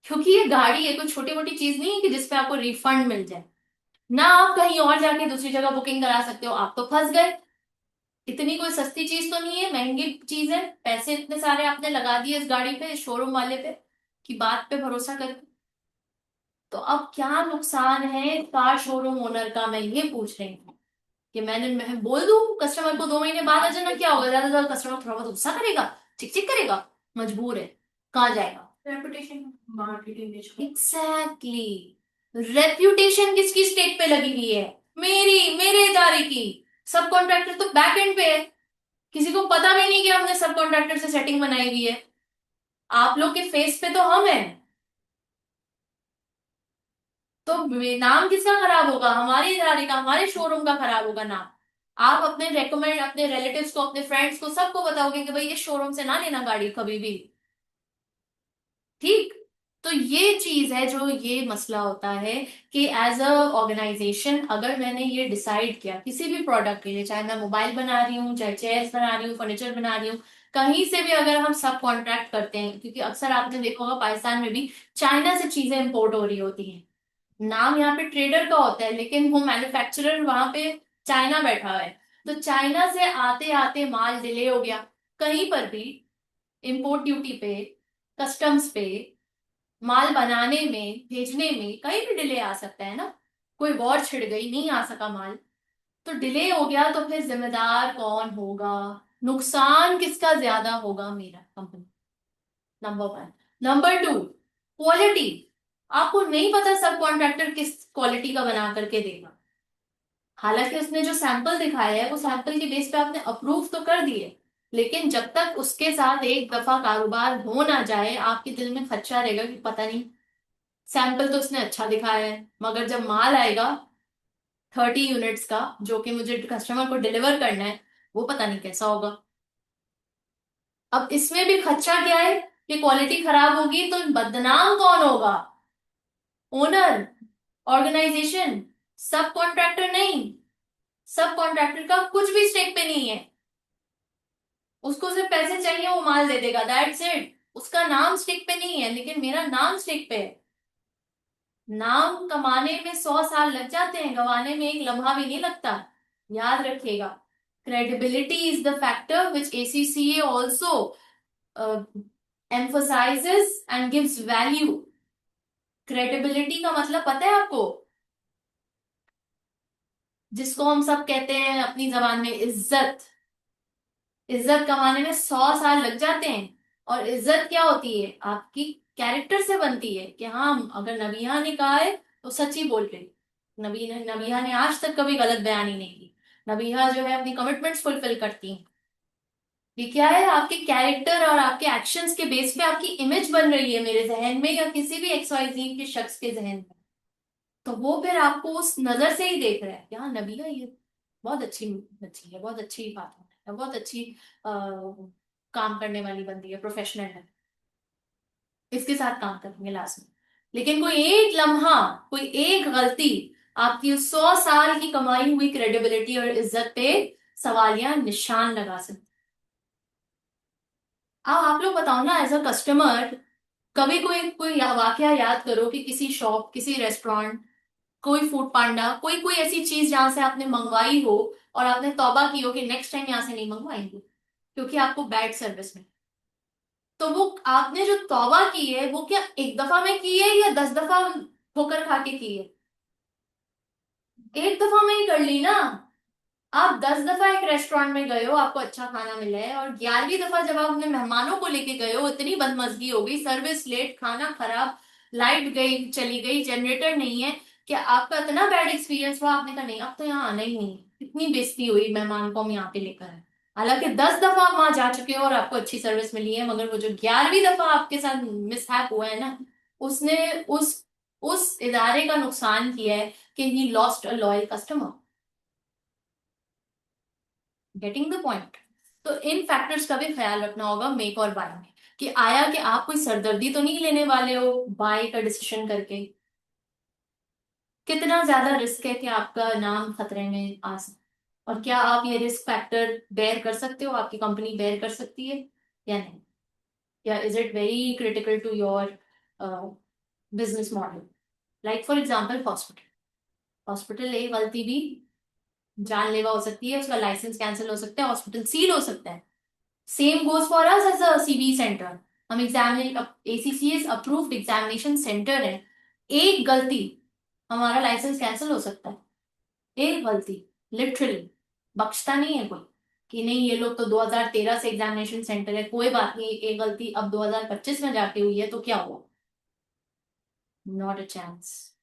क्योंकि ये गाड़ी है, कोई छोटी मोटी चीज नहीं है कि जिसपे आपको रिफंड मिल जाए। ना आप कहीं और जाके दूसरी जगह बुकिंग करा सकते हो, आप तो फंस गए। इतनी कोई सस्ती चीज तो नहीं है, महंगी चीज है, पैसे इतने सारे आपने लगा दिए इस गाड़ी पे, इस शोरूम वाले पे, कि बात पे भरोसा करके। तो अब क्या नुकसान है कार शोरूम ओनर का, मैं ये पूछ रही हूँ। कि मैं बोल दूं कस्टमर को 2 महीने बाद आ जाना, क्या होगा, ज्यादा ज्यादा कस्टमर थोड़ा बहुत गुस्सा करेगा, चिक चिक करेगा, मजबूर है, कहाँ जाएगा, रेपुटेशन, मार्केटिंग, एग्जैक्टली। रेप्यूटेशन किसकी स्टेक पे लगी हुई है, मेरी, मेरे इदारे की। सब कॉन्ट्रैक्टर तो बैक एंड पे है, किसी को पता भी नहीं कि हमने सब कॉन्ट्रैक्टर से सेटिंग बनाई हुई है। आप लोग के फेस पे तो हम हैं, तो नाम किसका खराब होगा, हमारे इदारे का, हमारे शोरूम का खराब होगा नाम। आप अपने रेकमेंड, अपने रिलेटिव्स को, अपने फ्रेंड्स को, सबको बताओगे कि भाई इस शोरूम से ना लेना गाड़ी कभी भी, ठीक। तो ये चीज है जो ये मसला होता है कि एज अ ऑर्गेनाइजेशन अगर मैंने ये डिसाइड किया किसी भी प्रोडक्ट के लिए, चाहे मैं मोबाइल बना रही हूँ, चाहे चेयर्स बना रही हूँ, फर्नीचर बना रही हूँ, कहीं से भी अगर हम सब कॉन्ट्रैक्ट करते हैं, क्योंकि अक्सर आपने देखा होगा पाकिस्तान में भी चाइना से चीजें इंपोर्ट हो रही होती हैं, नाम यहाँ पे ट्रेडर का होता है लेकिन वो मैन्युफैक्चरर वहां पे चाइना बैठा हुआ है। तो चाइना से आते आते माल डिले हो गया, कहीं पर भी इंपोर्ट ड्यूटी पे, कस्टम्स पे, माल बनाने में, भेजने में कहीं भी डिले आ सकता है ना। कोई वॉर छिड़ गई, नहीं आ सका माल, तो डिले हो गया, तो फिर जिम्मेदार कौन होगा, नुकसान किसका ज्यादा होगा, मेरा, company. Number one. Number two, quality. आपको नहीं पता सब कॉन्ट्रैक्टर किस क्वालिटी का बना करके देगा, हालांकि उसने जो सैंपल दिखाया है वो सैंपल के बेस पे आपने अप्रूव तो कर दिए, लेकिन जब तक उसके साथ एक दफा कारोबार हो ना जाए आपके दिल में खदशा रहेगा कि पता नहीं, सैंपल तो उसने अच्छा दिखाया है मगर जब माल आएगा 30 यूनिट्स का जो कि मुझे कस्टमर को डिलीवर करना है, वो पता नहीं कैसा होगा। अब इसमें भी खर्चा क्या है कि क्वालिटी खराब होगी तो बदनाम कौन होगा, ओनर, ऑर्गेनाइजेशन, सब कॉन्ट्रैक्टर नहीं। सब कॉन्ट्रैक्टर का कुछ भी स्टेक पे नहीं है, उसको सिर्फ पैसे चाहिए, वो माल दे देगा, दैट्स इट। उसका नाम स्टिक पे नहीं है, लेकिन मेरा नाम स्टिक पे है। नाम कमाने में 100 साल लग जाते हैं, गंवाने में एक लम्हा भी नहीं लगता, याद रखिएगा। Credibility is the factor which ACCA also emphasizes and gives value। Credibility का मतलब पता है आपको, जिसको हम सब कहते हैं अपनी जबान में इज्जत। इज्जत कमाने में 100 साल लग जाते हैं, और इज्जत क्या होती है, आपकी कैरेक्टर से बनती है कि हाँ अगर नबिया ने कहा है तो सच ही बोल रही। नबिया ने आज तक कभी गलत बयानी नहीं की, नबिया जो है अपनी कमिटमेंट्स फुलफिल करती हैं। ये क्या है, आपके कैरेक्टर और आपके एक्शंस के बेस पे आपकी इमेज बन रही है मेरे जहन में या किसी भी XYZ के शख्स के जहन में, तो वो फिर आपको उस नजर से ही देख रहा है कि हाँ नबिया ये बहुत अच्छी बच्ची है, बहुत अच्छी बात है, बहुत अच्छी काम करने वाली बंदी है, प्रोफेशनल है, इसके साथ काम करेंगे लास्ट में। लेकिन कोई एक लम्हा, कोई एक गलती आपकी उस 100 साल की कमाई हुई क्रेडिबिलिटी और इज्जत पे सवालिया निशान लगा सकते। अब आप लोग बताओ ना एज अ कस्टमर, कभी कोई कोई वाकया याद करो कि किसी शॉप, किसी रेस्टोरेंट, कोई फूड पांडा, कोई कोई ऐसी चीज जहां से आपने मंगवाई हो और आपने तौबा की हो कि नेक्स्ट टाइम यहां से नहीं मंगवाएंगे क्योंकि आपको बैड सर्विस में। तो वो आपने जो तौबा की है वो क्या एक दफा में की है या 10 दफा ठोकर खा के की है, एक दफा में ही कर ली ना। आप 10 दफा एक रेस्टोरेंट में गए हो, आपको अच्छा खाना मिला है, और 11वीं दफा जब आप अपने मेहमानों को लेके गए हो इतनी बदमजगी हो गई, सर्विस लेट, खाना खराब, लाइट गई चली गई, जनरेटर नहीं है, कि आपका इतना बैड एक्सपीरियंस हुआ, आपने कहा नहीं अब तो यहाँ आना ही नहीं, इतनी बेइज्जती हुई, मेहमान को हम यहाँ पे लेकर आए। हालांकि 10 दफा आप वहां जा चुके हो और आपको अच्छी सर्विस मिली है, मगर वो जो 11वीं दफा आपके साथ मिसहैप हुआ है ना, उसने उस इदारे का नुकसान किया है कि he lost a loyal customer. Getting the point. तो इन फैक्टर्स का भी ख्याल रखना होगा मेक और बाय में, कि आया कि आप कोई सरदर्दी तो नहीं लेने वाले हो बाय का डिसीजन करके, कितना ज्यादा रिस्क है कि आपका नाम खतरे में आ सकता, और क्या आप ये रिस्क फैक्टर बेयर कर सकते हो, आपकी कंपनी बेयर कर सकती है या नहीं, या is it very critical to your business model. Like for example hospital, hospital एक गलती भी जानलेवा हो सकती है, उसका लाइसेंस कैंसिल हो सकता है, हॉस्पिटल सील हो सकता है। Same goes for us as a CB centre, हम examine ACCS approved examination centre है, एक गलती हमारा लाइसेंस कैंसिल हो सकता है, एक गलती। लिटरली बख्शता नहीं है कोई कि नहीं ये लोग तो 2013 से एग्जामिनेशन सेंटर है, कोई बात नहीं, एक गलती अब 2025 में जाके हुई है तो क्या हुआ, not a chance.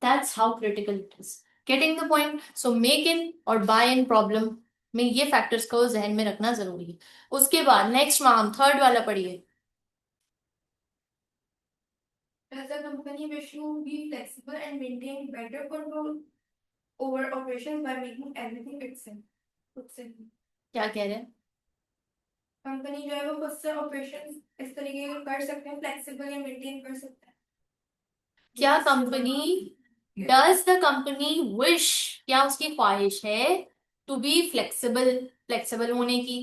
That's how critical it is. Getting the point? So make in और बाय इन प्रॉब्लम में ये फैक्टर्स को जहन में रखना जरूरी है। उसके बाद नेक्स्ट मैम थर्ड वाला पढ़िए। As a company, we should be flexible and maintain better control over operations by making everything fixed. क्या कह रहे हैं? कंपनी जो है वो खुद से ऑपरेशन इस तरीके के कर सकते हैं, फ्लेक्सिबल या मेंटेन कर सकते हैं। क्या company, does the company wish, क्या उसकी ख्वाहिश है टू बी फ्लेक्सिबल, फ्लेक्सिबल होने की,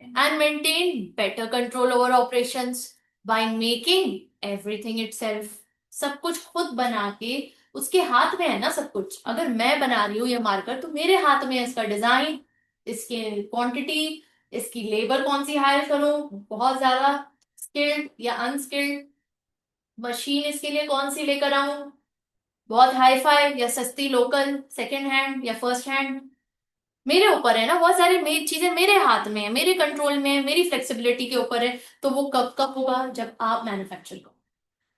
and maintain better control over operations by making everything itself, सब कुछ खुद बना के, उसके हाथ में है ना सब कुछ। अगर मैं बना रही हूँ ये मार्कर तो मेरे हाथ में है इसका डिजाइन, इसके क्वांटिटी, इसकी लेबर कौन सी हायर करूं, बहुत ज्यादा स्किल्ड या अनस्किल्ड, मशीन इसके लिए कौन सी लेकर आऊं, बहुत हाई फाई या सस्ती लोकल सेकंड हैंड या फर्स्ट हैंड, मेरे ऊपर है ना। बहुत सारी चीजें मेरे हाथ में है, मेरे कंट्रोल में है, मेरी फ्लेक्सिबिलिटी के ऊपर है। तो वो कब कब होगा? जब आप मैन्युफैक्चर करो।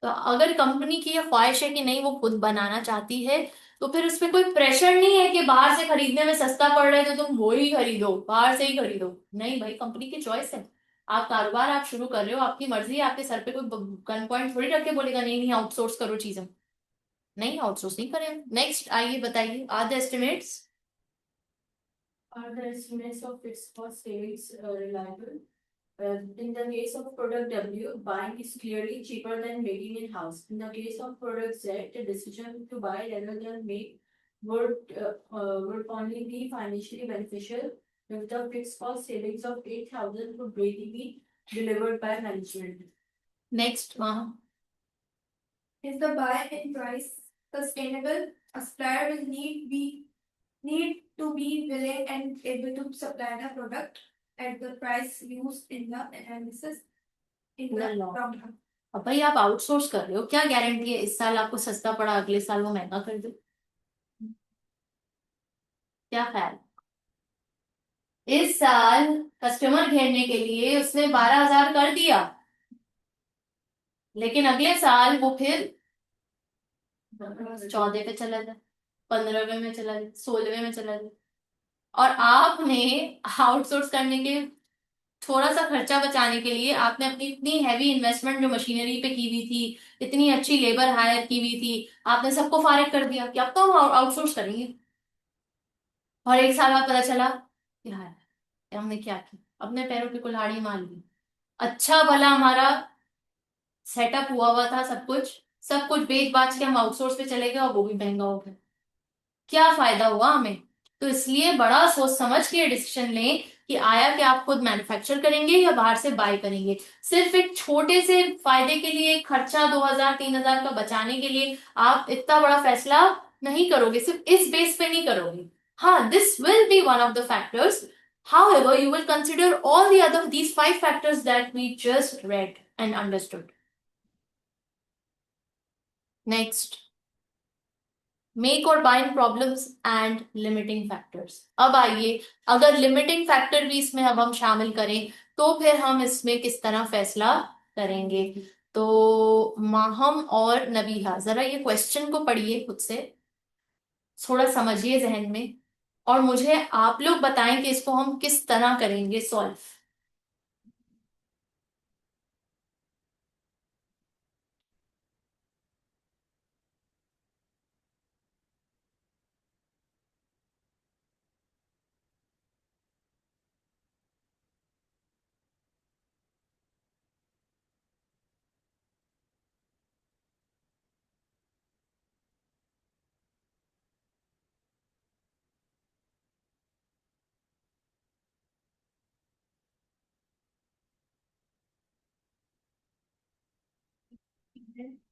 तो अगर कंपनी की ये ख्वाहिश है कि नहीं वो खुद बनाना चाहती है, तो फिर उस पर कोई प्रेशर नहीं है कि बाहर से खरीदने में सस्ता पड़ रहा है तो तुम वो ही खरीदो, बाहर से ही खरीदो। नहीं भाई, कंपनी की चॉइस है। आप कारोबार आप शुरू कर रहे हो, आपकी मर्जी है, आपके सर पे कोई गन पॉइंट थोड़ी रख के बोलेगा नहीं नहीं आउटसोर्स करो चीजें। नहीं, आउटसोर्स नहीं करें। नेक्स्ट आइए बताइए, are the estimates? Are the estimates of fixed cost savings reliable? In the case of product W, buying is clearly cheaper than making in-house. In the case of product Z, the decision to buy rather than make would only be financially beneficial if the fixed cost savings of 8,000 could really be delivered by management. Next वहां Is the buy in price sustainable? A supplier will need to be willing and able to supply the product at the price used in the analysis in the long run. अब भाई आप outsource कर रहे हो, क्या guarantee है इस साल आपको सस्ता पड़ा अगले साल वो महंगा कर दे? क्या ख्याल? इस साल कस्टमर घेरने के लिए उसने 12,000 कर दिया, लेकिन अगले साल वो फिर 14 पे चला जाए, 15वें में चला जाए, 16वें में चला जाए। और आपने आउटसोर्स करने के थोड़ा सा खर्चा बचाने के लिए आपने अपनी इतनी हैवी इन्वेस्टमेंट जो मशीनरी पे की हुई थी, इतनी अच्छी लेबर हायर की हुई थी, आपने सबको फारिग कर दिया कि अब तो हम आउटसोर्स करेंगे। और एक साल बाद पता चला यार हमने क्या किया, अपने पैरों पे कुल्हाड़ी मार ली। अच्छा भला हमारा सेटअप हुआ हुआ था, सब कुछ बेच बाच के हम आउटसोर्स पे चले गए और वो भी महंगा हो गया। क्या फायदा हुआ हमें? तो इसलिए बड़ा सोच समझ के डिसीजन लें कि आया कि आप खुद मैन्युफैक्चर करेंगे या बाहर से बाय करेंगे। सिर्फ एक छोटे से फायदे के लिए, खर्चा 2,000 3,000 का बचाने के लिए आप इतना बड़ा फैसला नहीं करोगे, सिर्फ इस बेस पे नहीं करोगे। हाँ, this will be one of the factors, however you will consider all the other these 5 factors that we just read and understood. Next, make और buying problems and limiting factors. अब आइए, अगर लिमिटिंग फैक्टर भी इसमें अब हम शामिल करें तो फिर हम इसमें किस तरह फैसला करेंगे। तो माहम और नबीहा जरा ये क्वेश्चन को पढ़िए खुद से, थोड़ा समझिए जहन में, और मुझे आप लोग बताएं कि इसको हम किस तरह करेंगे सॉल्व।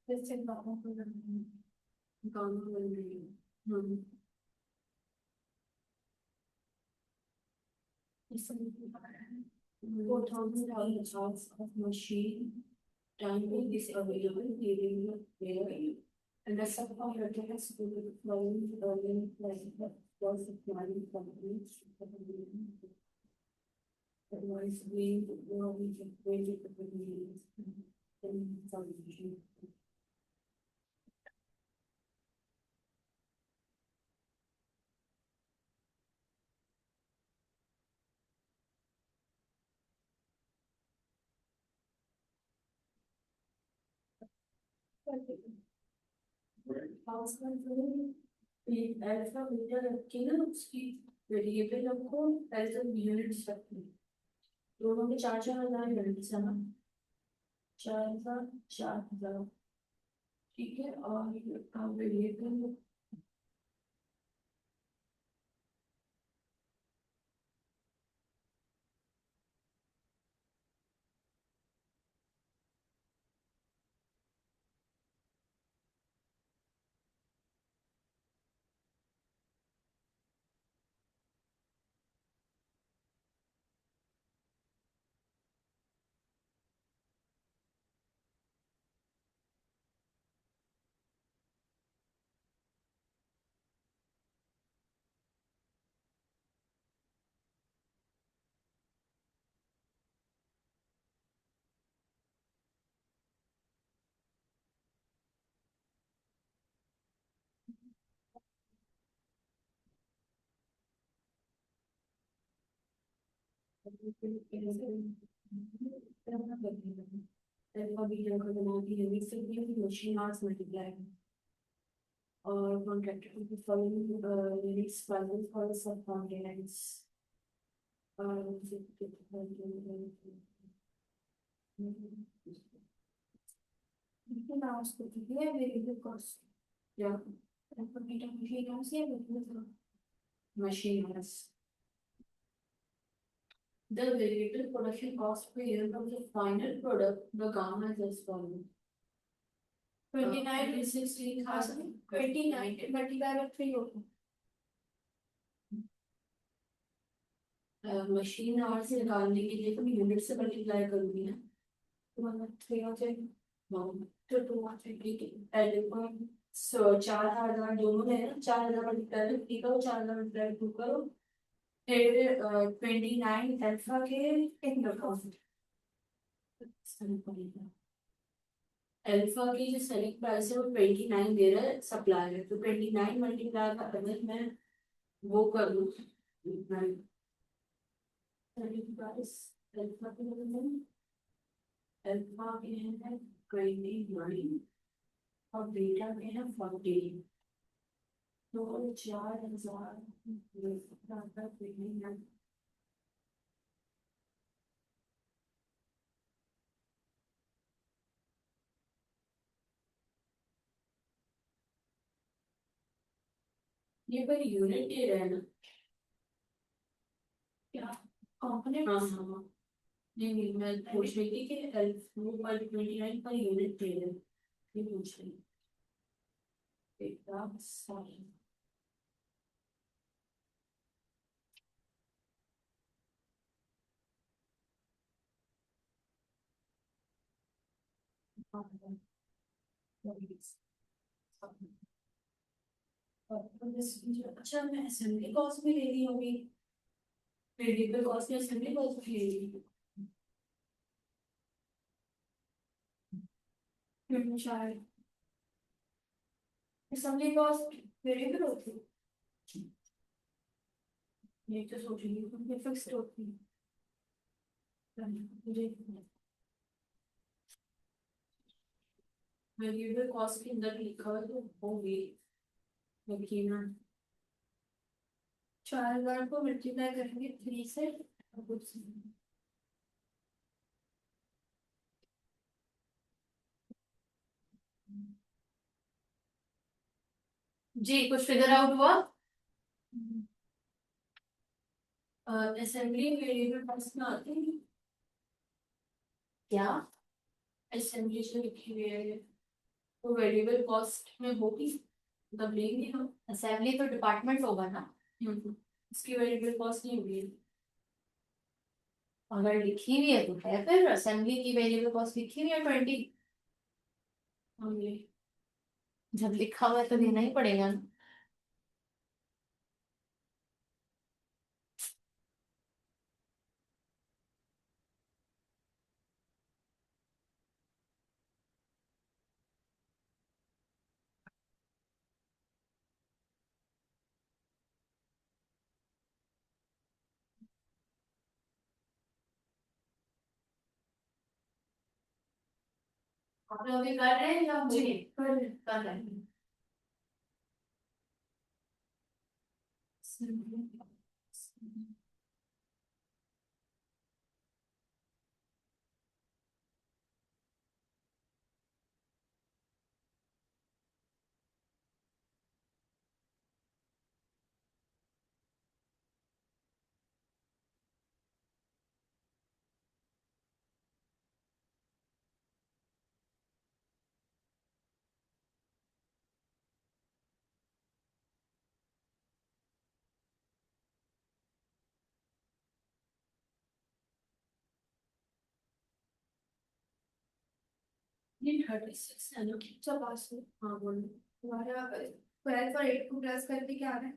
जैसे गाँव को गाँव में $4,000 of machine time is available during the fair. And the sum of returns to the following earning was declining companies. Otherwise, we can wage it for the meetings in solution. We alpha beta रखी ना उसकी variable रखो as a unit रखो दोनों के 4,000 units है ना 4,000 4,000 ठीक है और variable machine hours multiply or contracted to the following units value for the subcontinents. You can ask the variable cost. Yeah. And for data machine hours, yeah, machine hours. The variable production cost per unit of the final product, the gamma is as follows. 29 is 16,000. 29 multiplied by 3 होगा. Machine hours से निकालने के लिए तो मैं unit से multiply करूंगी ना तो मतलब 3 हो जाएगा तो 2 हो जाएगी पहले को 4,000 दोनों है ना 4,000 मल्टीप्लाई 3 करो 4,000 मल्टीप्लाई 2 करो फिर 29 अल्फा के कितना कॉस्ट अल्फा की जो सेलिंग प्राइस है वो 29 दे रहा है सप्लायर तो 29 मल्टीप्लाई का अगर मैं वो कर लूँ सेलिंग प्राइस अल्फा के अल्फा के हैं 29 और बीटा के हैं 40 तो 4,000 ये पर यूनिट दे रहा है ना क्या कंपोनेंट हाँ हाँ नहीं मैं पूछ रही थी कि वो वाली 29 पर यूनिट दे रहे ये पूछ रही एकदम सही अच्छा मैं असेंबली कॉस्ट भी ले ली होगी वेरिएबल कॉस्ट में असेंबली कॉस्ट भी ले ली शायद असेंबली कॉस्ट वेरिएबल होती ये तो सोच रही हूँ फिक्स्ड होती मुझे वेरिएबल कॉस्ट के अंदर लिखा हुआ तो होगी लेकिन 4,000 को मल्टीप्लाई करेंगे 3 से जी कुछ फिगर आउट हुआ असेंबली वेरिएबल कॉस्ट में आते हैं क्या असेंबली जो लिखी हुई है तो वेरिएबल कॉस्ट में होगी तब लेंगे हम असेंबली तो डिपार्टमेंट होगा ना इसकी वेरिएबल कॉस्ट नहीं होगी अगर लिखी हुई है तो है फिर असेंबली की वेरिएबल कॉस्ट लिखी हुई है 20 होंगे जब लिखा हुआ है तो देना ही पड़ेगा ना। आप लोग अभी कर रहे हैं या मुझे कर रहे हैं? ये 36 है ना? पास में। हाँ बोलो। तुम्हारा 12 और 8 को प्लस करके क्या आ रहा है?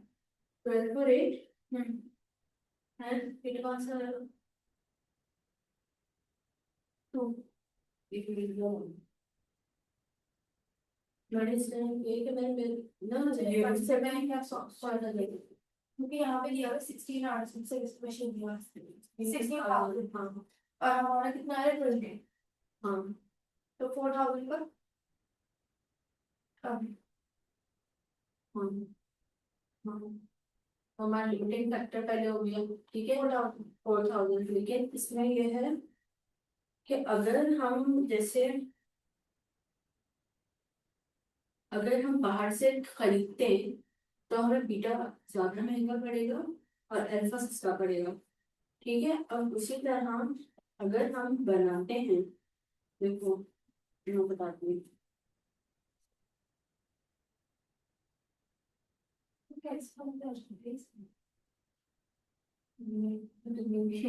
12 और 8 है, फिर कौन सा है? 2। एक मिनट, एक मैंने ना ये व्हाट्सएप में क्या सॉल्व कर लेंगे क्योंकि यहाँ पे दिया हुआ 16 आवर्स से क्वेश्चन दिया हुआ है 16,000। हाँ और हमारा कितना आ रहा है 20। हाँ तो 4,000 का कम। हाँ हाँ, हमारा लिमिटिंग फैक्टर पहले हो गया, ठीक है, 4,000। लेकिन इसमें ये है कि अगर हम बाहर से खरीदते हैं तो हमें बीटा ज्यादा महंगा पड़ेगा और अल्फा सस्ता पड़ेगा, ठीक है। अब उसी तरह अगर हम बनाते हैं, देखो मैं बताती हूँ।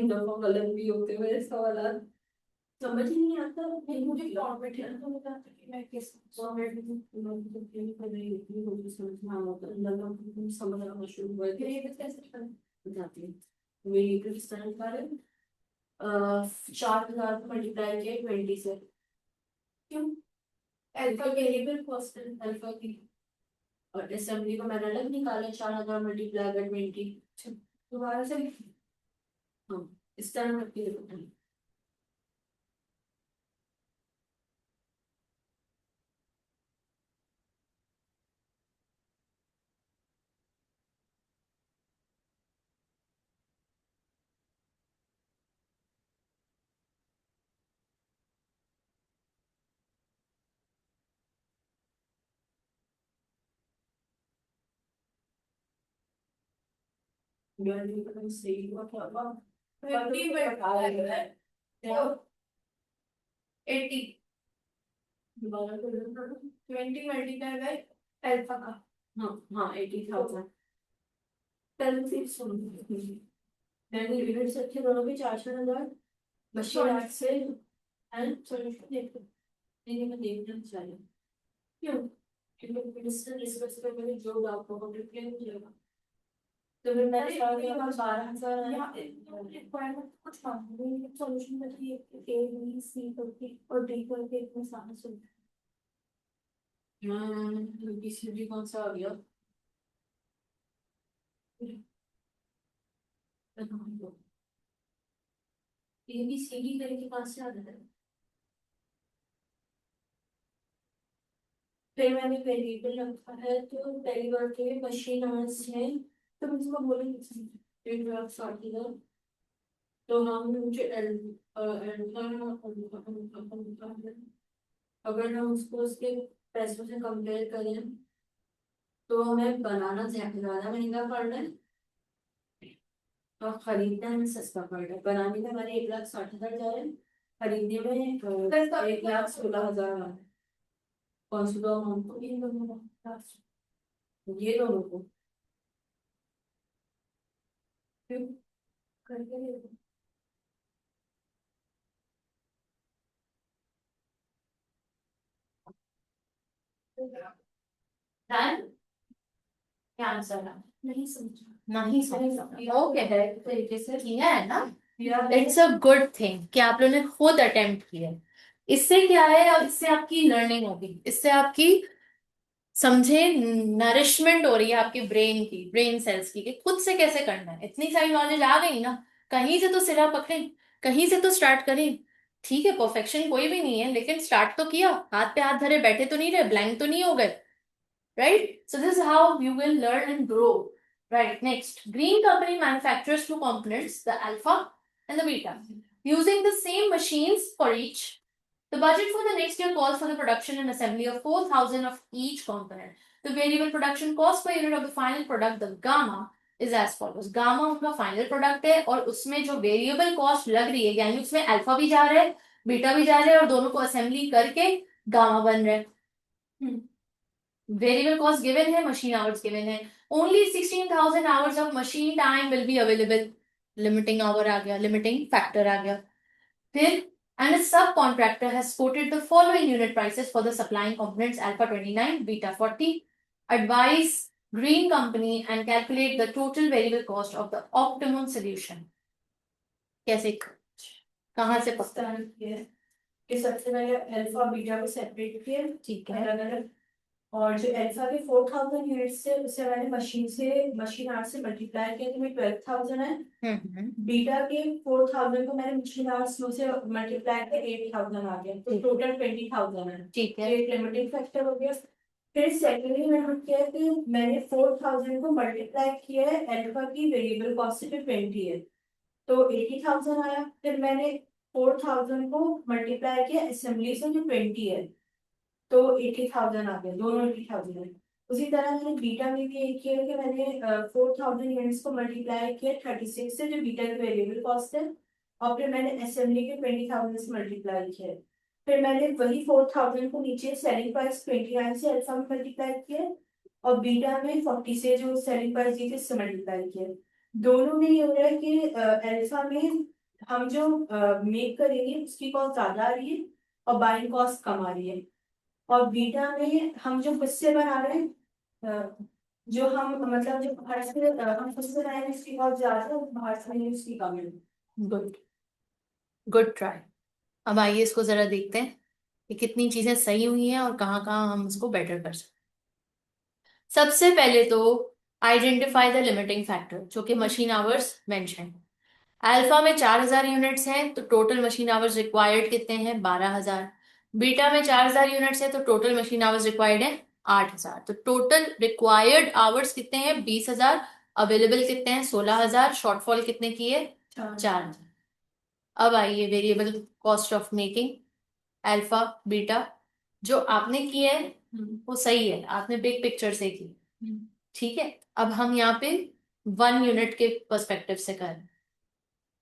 दफा गलत भी होते हुए सवाल समझ ही नहीं आता। नहीं मुझे फॉर्मेट है तो बता कि मैं किस फॉर्मेट में कर रही होती हूँ, मुझे समझ में आ रहा था, लगभग समझ आना शुरू हुआ फिर है। ये कैसे करें? बताती हूँ। मेरी किस तरह का है, 4,000 को मल्टीप्लाई किया 20 से। क्यों? अल्फा वेरिएबल कॉस्ट है। अल्फा की और असेंबली को मैंने अलग निकाला, 4,000 मल्टीप्लाई बाय 20। दोबारा से लिख। हाँ, इस तरह करके लिखो। सही हुआ क्या? 20 मल्टीप्लाई बाय 80। दोबारा कर 20 मल्टीप्लाई बाय अल्फा का। हाँ हाँ, 80,000। पहले से सुन, मैंने यूनिट से अच्छे दोनों के 4,000 मशीन आर्ट से एंड सॉल्यूशन देखो। नहीं, मैं देखना चाहिए क्यों, क्योंकि डिस्टेंस रिसर्च पे मैंने जो डाउट होगा रिप्लाई हो जाएगा। तो फिर मैंने अरे सारा यहाँ 12,000 यहाँ रिक्वायरमेंट कुछ काम नहीं सॉल्यूशन बताइए ए बी सी करके और डी करके इतने सारे सॉल्यूशन। बीसीडी कौन सा आ गया? ए बी सी डी करके कौन से आ रहा है? फिर मैंने वेरिएबल रखा है, तो पहली बार के मशीन आवर्स है, तो मैं इसको बोलेंगे 1,60,000। तो हम मुझे अगर हम उसको उसके पैसों से कंपेयर करें तो हमें बनाना ज्यादा महंगा पड़ रहा है और खरीदना हमें सस्ता पड़ रहा है। बनाने में हमारे 1,60,000 जा रहे हैं, खरीदने में 1,16,000 आ रहा है। कौन सी दो अमाउंट को, ये दोनों को फिर करके देखो। डन? क्या आंसर है? नहीं समझा। नहीं समझा। ओके, तरीके से किया है ना? या इट्स अ गुड थिंग कि आप लोगों ने खुद अटेम्प्ट किया है। इससे क्या है, अब इससे आपकी लर्निंग होगी, इससे आपकी समझे नरिशमेंट हो रही है आपके ब्रेन की, ब्रेन सेल्स की, कि खुद से कैसे करना है। इतनी सारी नॉलेज आ गई ना, कहीं से तो सिरा पकड़ें, कहीं से तो स्टार्ट करें। ठीक है, परफेक्शन कोई भी नहीं है, लेकिन स्टार्ट तो किया, हाथ पे हाथ धरे बैठे तो नहीं रहे, ब्लैंक तो नहीं हो गए, right? So this is how you will learn and grow. Right, next. Green Company manufactures two components, the alpha and the beta, using the same machines for each. The budget for the next year calls for the production and assembly of 4,000 of each component. The variable production cost per unit of the final product, the gamma, is as follows. Gamma उनका final product है, और उसमें जो variable cost लग रही है, यानी उसमें alpha भी जा रहा है, beta भी जा रहा है, और दोनों को assembly करके gamma बन रहा है। Variable cost given है, machine hours given है. Only 16,000 hours of machine time will be available. Limiting hour आ गया, limiting factor आ गया. फिर, and a subcontractor has quoted the following unit prices for the supplying components alpha 29, beta 40. Advise Green Company and calculate the total variable cost of the optimum solution. कैसे, कहाँ से पता किया कि सबसे पहले अल्फा और बीटा को सेपरेट किया, ठीक है, अलग अलग। और जो अल्फा के 4,000 यूनिट्स थे उसे मैंने मशीन आवर्स से मल्टीप्लाई किया तो मैं 12,000 है। बीटा के 4,000 को मैंने मशीन आवर्स से मल्टीप्लाई किया 8,000 आ गया, तो टोटल 20,000 है। ठीक है, एक लिमिटिंग फैक्टर हो गया। फिर सेकेंडली मैंने किया कि मैंने 4,000 को मल्टीप्लाई किया है अल्फा की वेरिएबल कॉस्ट से, 20 है तो 80,000 आया। फिर मैंने 4,000 को मल्टीप्लाई किया असेंबली से जो 20 है तो 80,000 आ गया, दोनों 80,000 है। उसी तरह मैंने बीटा में भी एक किया कि मैंने 4,000 यूनिट्स को मल्टीप्लाई किया 36 से जो बीटा की वेरिएबल कॉस्ट है, और फिर मैंने असेंबली के 20,000 से मल्टीप्लाई किया। फिर मैंने वही 4,000 को नीचे सेलिंग प्राइस 29 से अल्फा में मल्टीप्लाई किया, और बीटा में 40 से जो सेलिंग प्राइस दी थी उससे मल्टीप्लाई किया। दोनों में ये हो रहा है कि अल्फा में हम जो मेक करेंगे उसकी कॉस्ट ज्यादा आ रही है और बाइंग कॉस्ट कम आ रही है, और बीटा में हम जो खुद से बना रहे हैं जो हम मतलब जो बाहर से हम खुद से बनाए उसकी कॉस्ट ज्यादा है और बाहर से नहीं उसकी कम है। Good, good try. अब आइए इसको जरा देखते हैं कि कितनी चीजें सही हुई हैं और कहाँ कहाँ हम इसको बेटर कर सकते हैं। सबसे पहले तो आइडेंटिफाई द लिमिटिंग फैक्टर, जो कि मशीन आवर्स मेंशन। अल्फा में 4,000 यूनिट्स हैं तो टोटल मशीन आवर्स रिक्वायर्ड कितने हैं, 12,000। बीटा में 4,000 यूनिट्स हैं तो टोटल मशीन आवर्स रिक्वायर्ड है 8,000। तो टोटल रिक्वायर्ड आवर्स कितने हैं, 20,000। अवेलेबल कितने हैं, 16,000। शॉर्टफॉल कितने की है, 4,000। अब आइए variable cost of making alpha beta, जो आपने की है वो सही है, आपने बिग पिक्चर से की, ठीक है। अब हम यहाँ पे 1 यूनिट के पर्सपेक्टिव से करें,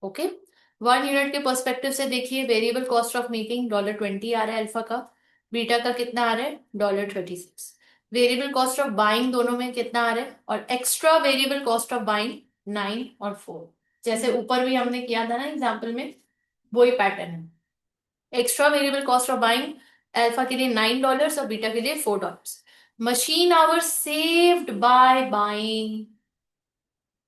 ओके। 1 यूनिट के पर्सपेक्टिव से देखिए, वेरिएबल कॉस्ट ऑफ मेकिंग $20 आ रहा है अल्फा का, बीटा का कितना आ रहा है, $36। वेरिएबल कॉस्ट ऑफ बाइंग दोनों में कितना आ रहा है, और extra variable cost of buying 9 और 4, जैसे ऊपर भी हमने किया था ना एग्जाम्पल में, वही पैटर्न है। Extra variable cost of buying alpha के लिए $9 और बीटा के लिए $4। Machine hours saved by buying,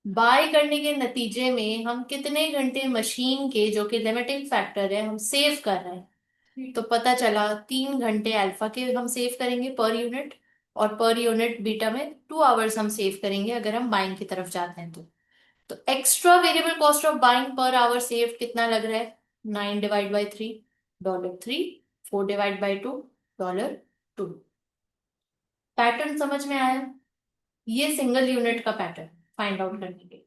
buy करने के नतीजे में हम कितने घंटे मशीन के, जो कि लिमिटिंग फैक्टर है, हम सेव कर रहे हैं। तो पता चला 3 घंटे अल्फा के हम सेव करेंगे पर यूनिट, और पर यूनिट बीटा में 2 आवर्स हम सेव करेंगे अगर हम बाइंग की तरफ जाते हैं तो extra variable cost of buying per hour save कितना लग रहा है, 9 divide by 3 $3, 4 divide by 2 $2। Pattern समझ में आया? ये सिंगल यूनिट का पैटर्न फाइंड आउट करने के,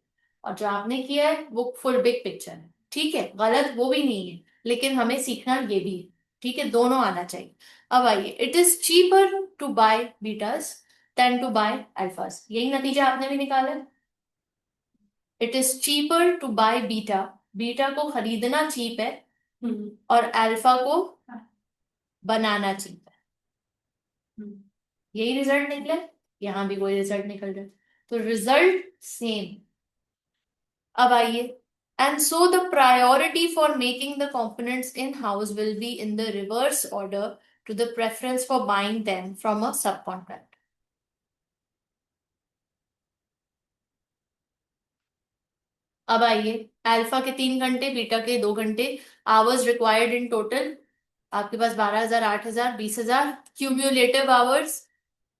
और जो आपने किया है वो फुल बिग पिक्चर है, ठीक है। गलत वो भी नहीं है, लेकिन हमें सीखना ये भी है, ठीक है, दोनों आना चाहिए। अब आइए, it is cheaper to buy betas than to buy alphas, यही नतीजा आपने भी निकाला है। It is cheaper to buy beta, beta को खरीदना चीप है और अल्फा को बनाना चीप है। यही रिजल्ट निकले, यहां भी कोई रिजल्ट निकल रहा है, तो रिजल्ट सेम। अब आइए, and so the priority for making the components in house will be in the reverse order to the preference for buying them from a subcontractor. अब आइए, अल्फा के 3 घंटे, बीटा के 2 घंटे, आवर्स रिक्वायर्ड इन टोटल आपके पास 12,000, 8,000, 20,000। Cumulative hours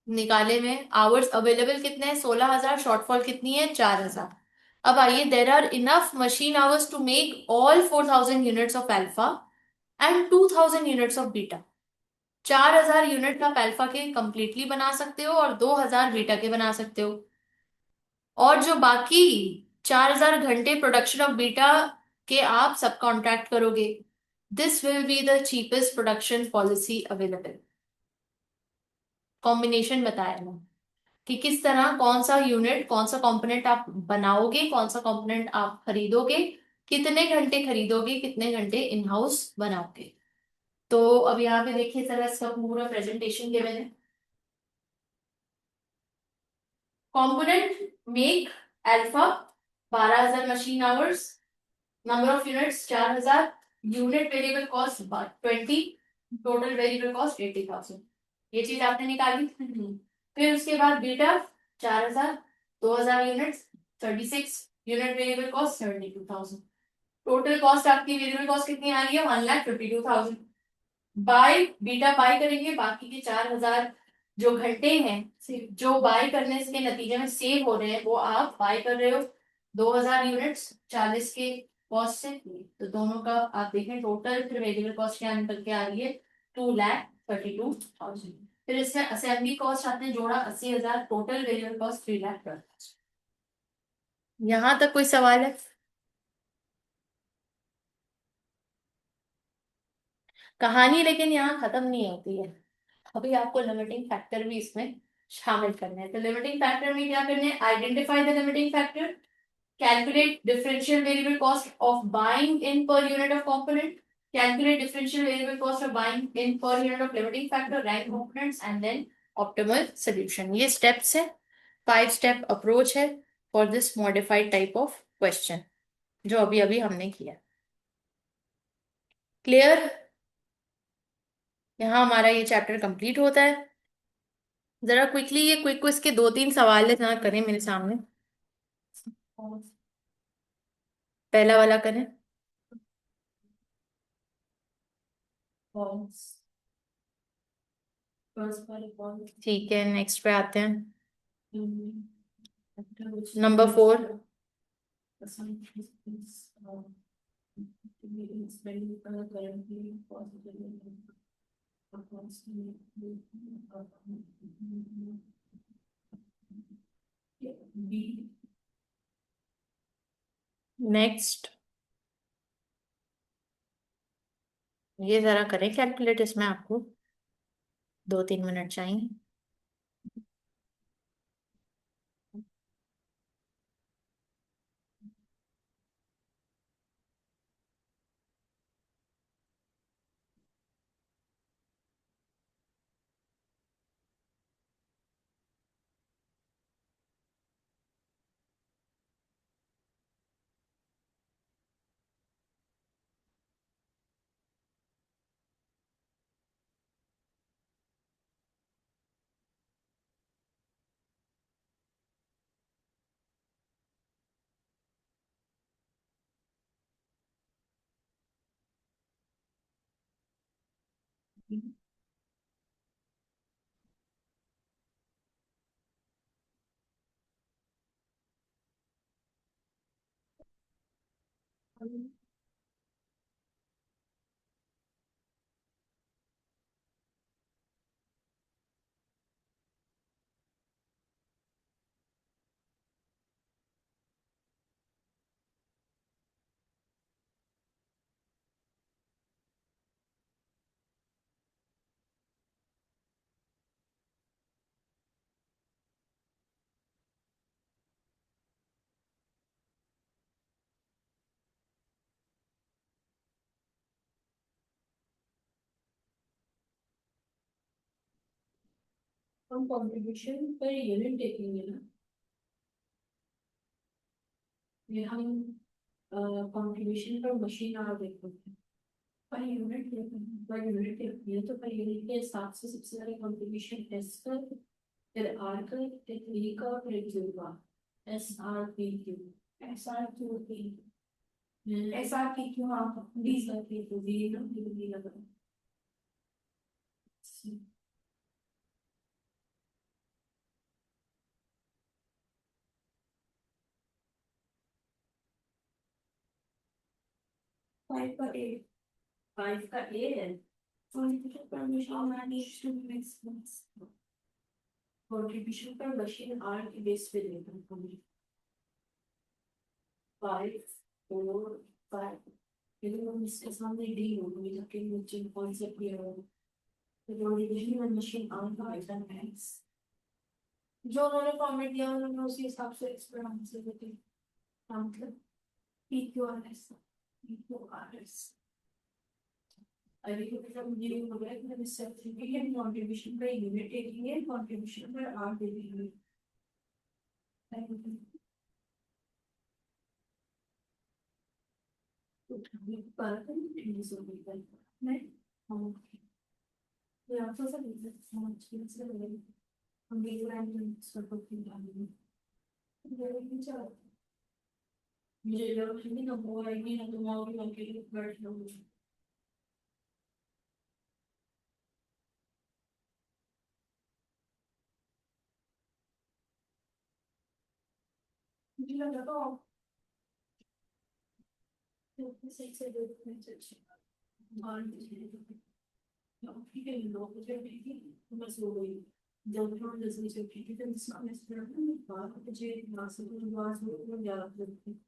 निकाले में, hours available कितने हैं? 16,000। शॉर्टफॉल कितनी है? 4,000। अब आइए, there are enough machine hours to make all 4,000 units of alpha and 2,000 units of beta. 4,000 unit आप अल्फा के कंप्लीटली बना सकते हो और 2,000 बीटा के बना सकते हो। और जो बाकी 4,000 घंटे प्रोडक्शन ऑफ बीटा के आप सब कॉन्ट्रैक्ट करोगे। This will be the cheapest production policy available. Combination बताया ना कि किस तरह कौन सा यूनिट, कौन सा कंपोनेंट आप बनाओगे, कौन सा कंपोनेंट आप खरीदोगे, कितने घंटे खरीदोगे, कितने घंटे इन हाउस बनाओगे। तो अब यहाँ पे देखिए जरा इसका पूरा प्रेजेंटेशन गिवन है। Component make alpha 12,000 machine hours, number of units 4,000, unit variable cost 20, total variable cost 80,000। ये चीज आपने निकाली। फिर उसके बाद beta 4,000, 2,000 units 36, unit variable cost 72,000। Total cost आपकी वेरिएबल कॉस्ट कितनी आ रही है? 1,52,000। बाय बीटा बाय करेंगे, बाकी के 4,000 जो घंटे हैं जो बाय करने के नतीजे में सेव हो रहे हैं वो आप बाय कर रहे हो 2,000 यूनिट्स 40 के कॉस्ट से। तो दोनों का आप देखें टोटल फिर वेरिएबल कॉस्ट क्या निकल के आ रही है? 2,32,000। फिर इसमें असेंबली कॉस्ट आपने जोड़ा 80,000, टोटल वेरिएबल कॉस्ट 3,12,000। यहां तक कोई सवाल है? कहानी लेकिन यहाँ खत्म नहीं होती है, अभी आपको लिमिटिंग फैक्टर भी इसमें शामिल करने हैं। तो लिमिटिंग फैक्टर में क्या करने हैं? Identify the limiting factor, calculate differential variable cost of buying in per unit of component, calculate differential variable cost of buying in per unit of limiting factor, rank components and then optimal solution। ये steps है, 5 step approach है for this modified type of question जो अभी अभी हमने किया। Clear? यहाँ हमारा ये चैप्टर कंप्लीट होता है। जरा क्विकली ये क्विक क्विज के 2-3 सवाल है, जरा करें मेरे सामने। पहला वाला करें। ठीक है, नेक्स्ट पे आते हैं। नंबर 4। नेक्स्ट, ये जरा करें कैलकुलेट, इसमें आपको 2-3 मिनट चाहिए। हम कंट्रीब्यूशन पर यूनिट देखेंगे ना, ये हम कंट्रीब्यूशन पर मशीन आवर देखेंगे, पर यूनिट देखेंगे, पर यूनिट देखिए तो पर यूनिट के हिसाब से सबसे पहले कंट्रीब्यूशन एस का, फिर आर का, फिर ई का, फिर क्यू का। S R P Q SR2P SRP क्यों हाँ SRP तो V ना V लगा 5 का A 5 का A है contribution per machine R की बेस पे देता हूँ 5 4 5 लेकिन हम इसके सामने D होगी लेकिन मुझे कॉन्सेप्ट क्लियर हो तो contribution per machine R का आइटम है जो उन्होंने फॉर्मेट दिया उन्होंने उसी हिसाब से एक्सप्लेन आंसर देते हैं मतलब PQRS PQRS अभी तो जब ये हो गया कि हम इससे contribution per unit देखेंगे contribution per R देखेंगे मुझे जब हिंदी ना वो आएगी ना तो मैं और लगे बैठ लूंगी मुझे लगा तो सही से देखने चाहिए ठीक है लोग मुझे देखी तो मैं सो गई जब हम जैसे से ठीक है इसका मैं स्पीड में बात मुझे ना से तो बात हो गया करती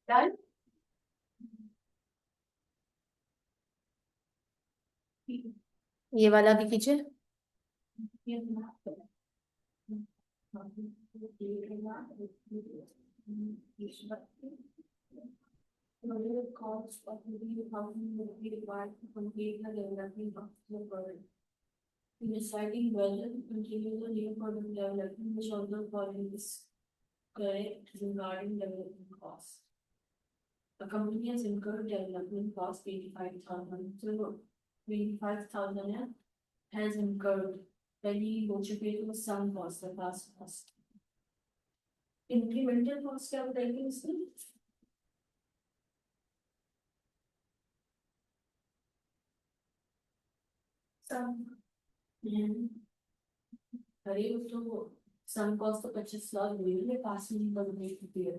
डन ये वाला भी कीजिए Cost of the housing will be required to complete the development of the world. In deciding whether to continue the new product development, which of the following is correct regarding development cost? A company has incurred development cost 85,000. So 85,000 has incurred पहली हो चुकी है तो सम cost है पास cost incremental cost क्या बताएंगे इसमें अरे तो सम कॉस्ट तो 25 लाख हुई है पास में बनने की है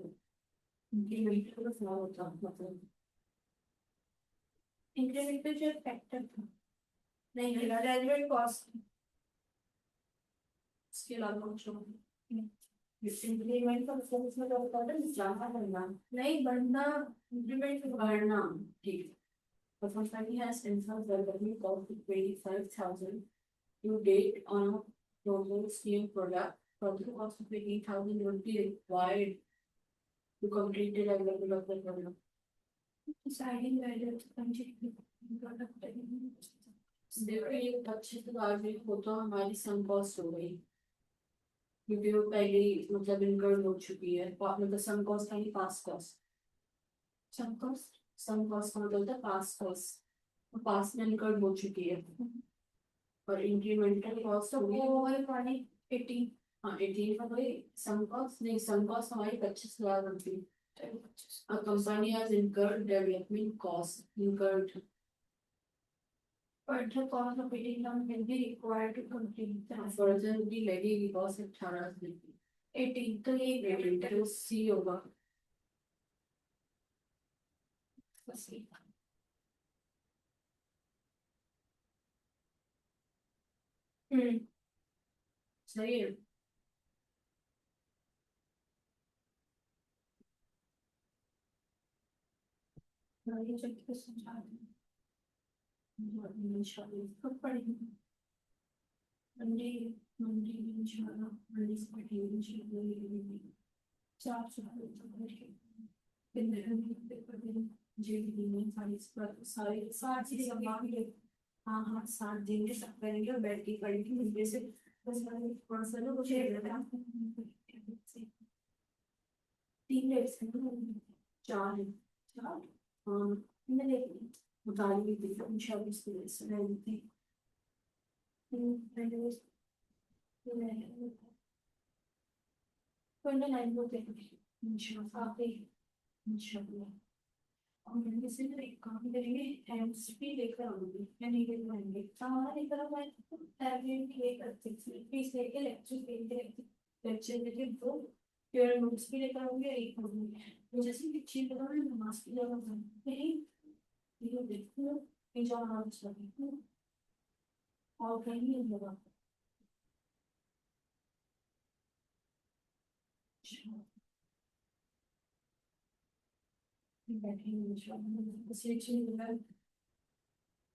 इंक्रीमेंटल का क्या होता मतलब इंक्रीमेंटल जो फैक्टर था नहीं मिला रेलेवेंट कॉस्ट इसके अलावा कुछ इंक्रीमेंट का मतलब इसमें क्या होता है ज्यादा करना नहीं बढ़ना इंक्रीमेंट बढ़ना ठीक है The company has incurred development cost of 25,000 to date on a proposed new product, further cost of 18,000 will be required to complete the development of the product. Deciding whether to continue product देखो ये 25,000 में हो तो हमारी सम cost हो गई, क्योंकि वो पहले ही मतलब इनकर्ड हो चुकी है, मतलब सम कॉस्ट यानी पास कॉस्ट, सम कॉस्ट का मतलब होता है पास कॉस्ट, तो पास में इनकर्ड हो चुकी है, और इंक्रीमेंटल कॉस्ट तो होगी वो है हमारी 18 हाँ 18 का भाई सम कॉस्ट नहीं, सम कॉस्ट हमारी 25,000 रुपये, a company has incurred development costs incurred further cost of 18,000 will be required to complete the further भी लगेगी कॉस्ट 18 18 तो ये 18 तो सी होगा। सही है। ये चेक के समझा इंशाल्लाह कब पढ़ेंगे मंडे मंडे इंशाल्लाह मंडे से पढ़ेंगे इंशाल्लाह 4 दिन पेपर देंगे जी में सारी सारी सम्मान के हाँ हाँ 7 दिन के सब करेंगे और बैठ के पढ़ेंगे मुझे से बस मैंने थोड़ा सा ना कुछ 3 डेट्स हैं 4 है 4 हाँ मैं देख ली बता रही थी इंशाल्लाह इस तरह से रहती 29 को देखेंगे इंशाल्लाह आप ही इंशाल्लाह और मैंने से ना एक काम करेंगे एमसीपी लेकर आऊंगी या नहीं लेकर आएंगे सामान लेकर मैं टैबलेट लेकर फीस लेके लेक्चर लेके दो फिर नोट्स भी लेकर आऊंगी एक पढ़ूंगी तो जैसे कि चीज बता रहे नमाज की जगह नहीं ये देखो ये जाना चाहिए और कहीं नहीं होगा बैठेंगे बस ये चीज है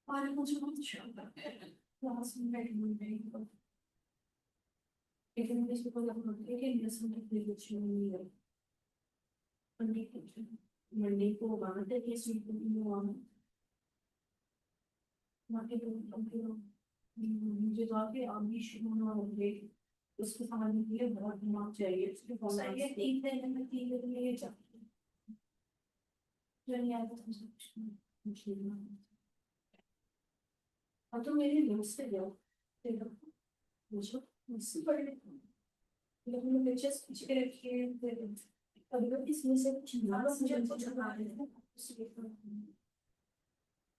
और मुझे बहुत शौक है क्लास में बैठने में लेकिन इसको कोई लगता है कि इंडस्ट्री की कोई कुछ नहीं है मंडे को बाहर देखिए स्वीट मुझे तो आगे अभी शुरू होना होंगे उसको समझने के लिए बहुत दिमाग चाहिए उसके चाहिए 3 दिन में 3 दिन में ये चाहिए जो नहीं आता तो मुझे अब तो मेरी नोट्स पे जाओ देखो मुझे मुझसे पढ़ लेते लेकिन मैं जस्ट पीछे के रखिए अगर इसमें से कुछ ना मुझे कुछ बता रहे हैं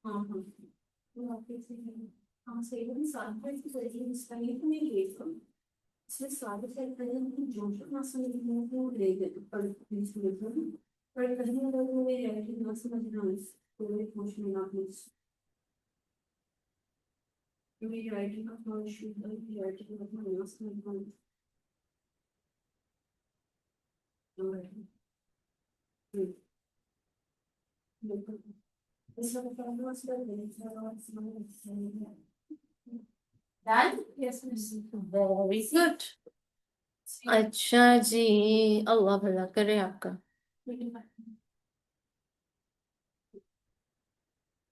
हाँ हाँ हाँ सही है साथ में इसकी सही इसका ये तो नहीं ले इसमें सारे सेट करें लेकिन जो ना समझ वो ले गए पर प्लीज देखो पर कहीं ना कहीं वो मेरी रियलिटी ना समझना तो मेरे पूछ लेना प्लीज मेरी राइटिंग का थोड़ा इशू है मेरी राइटिंग का थोड़ा ना समझना Done? Yes, miss. Very good. अच्छा जी, अल्लाह भला करे आपका।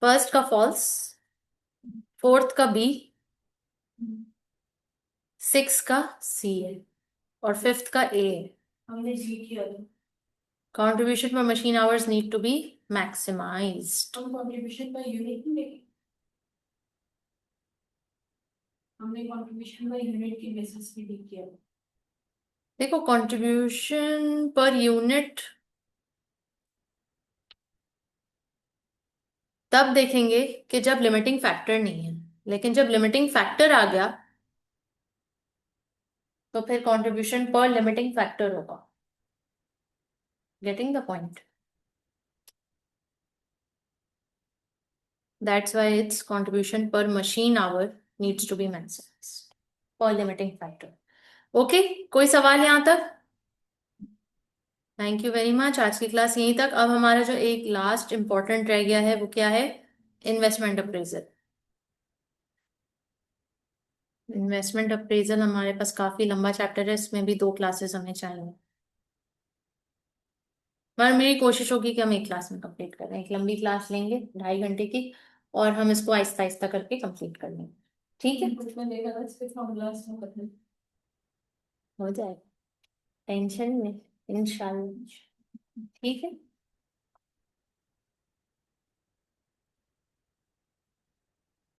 फर्स्ट का फॉल्स, फोर्थ का बी, 6 का सी है और 5th का ए है। हमने जी किया था Contribution per machine hours need to be maximized. हम कंट्रीब्यूशन पर यूनिट नहीं देखे हमने कंट्रीब्यूशन पर यूनिट की बेसिस पे ठीक किया देखो कंट्रीब्यूशन पर यूनिट तब देखेंगे कि जब लिमिटिंग फैक्टर नहीं है, लेकिन जब लिमिटिंग फैक्टर आ गया तो फिर कंट्रीब्यूशन पर लिमिटिंग फैक्टर होगा। Getting the point? That's why its contribution per machine hour needs to be maximized per limiting factor. Okay, कोई सवाल यहाँ तक? Thank you very much. आज की क्लास यहीं तक। अब हमारा जो एक लास्ट इंपॉर्टेंट रह गया है वो क्या है? Investment appraisal. इन्वेस्टमेंट अप्रेजल हमारे पास काफी लंबा चैप्टर है, इसमें भी 2 क्लासेस हमें चाहिए, पर मेरी कोशिश होगी कि हम एक क्लास में कंप्लीट करें। एक लंबी क्लास लेंगे 2.5 घंटे की, और हम इसको आहिस्ता आहिस्ता करके कंप्लीट कर लेंगे। ठीक है, हो जाएगा, टेंशन नहीं, इंशाल्लाह। ठीक है।